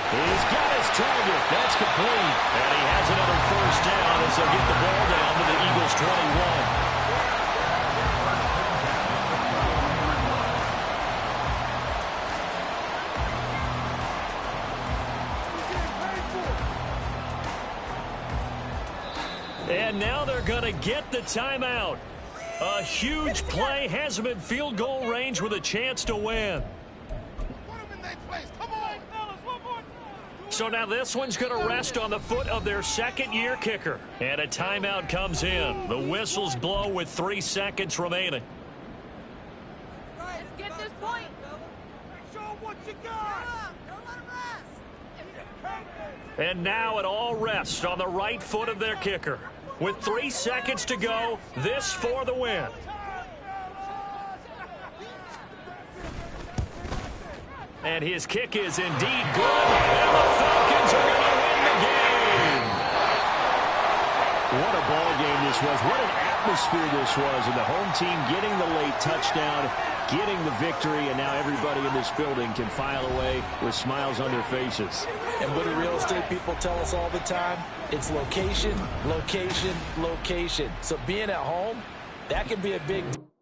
He's got his target. That's complete. And he has another 1st down as they'll get the ball down to the Eagles' 21. And now they're going to get the timeout. A huge play has them in field goal range with a chance to win. So now this one's going to rest on the foot of their second-year kicker. And a timeout comes in. The whistles blow with 3 seconds remaining. Let's get this point. Show what you got. Don't let him rest. And now it all rests on the right foot of their kicker. With 3 seconds to go, this for the win. And his kick is indeed good. And the Falcons are going to win the game. What a ball game this was. What an atmosphere this was. And the home team getting the late touchdown, getting the victory, and now everybody in this building can file away with smiles on their faces. And what do real estate people tell us all the time? It's location, location, location. So being at home, that can be a big deal.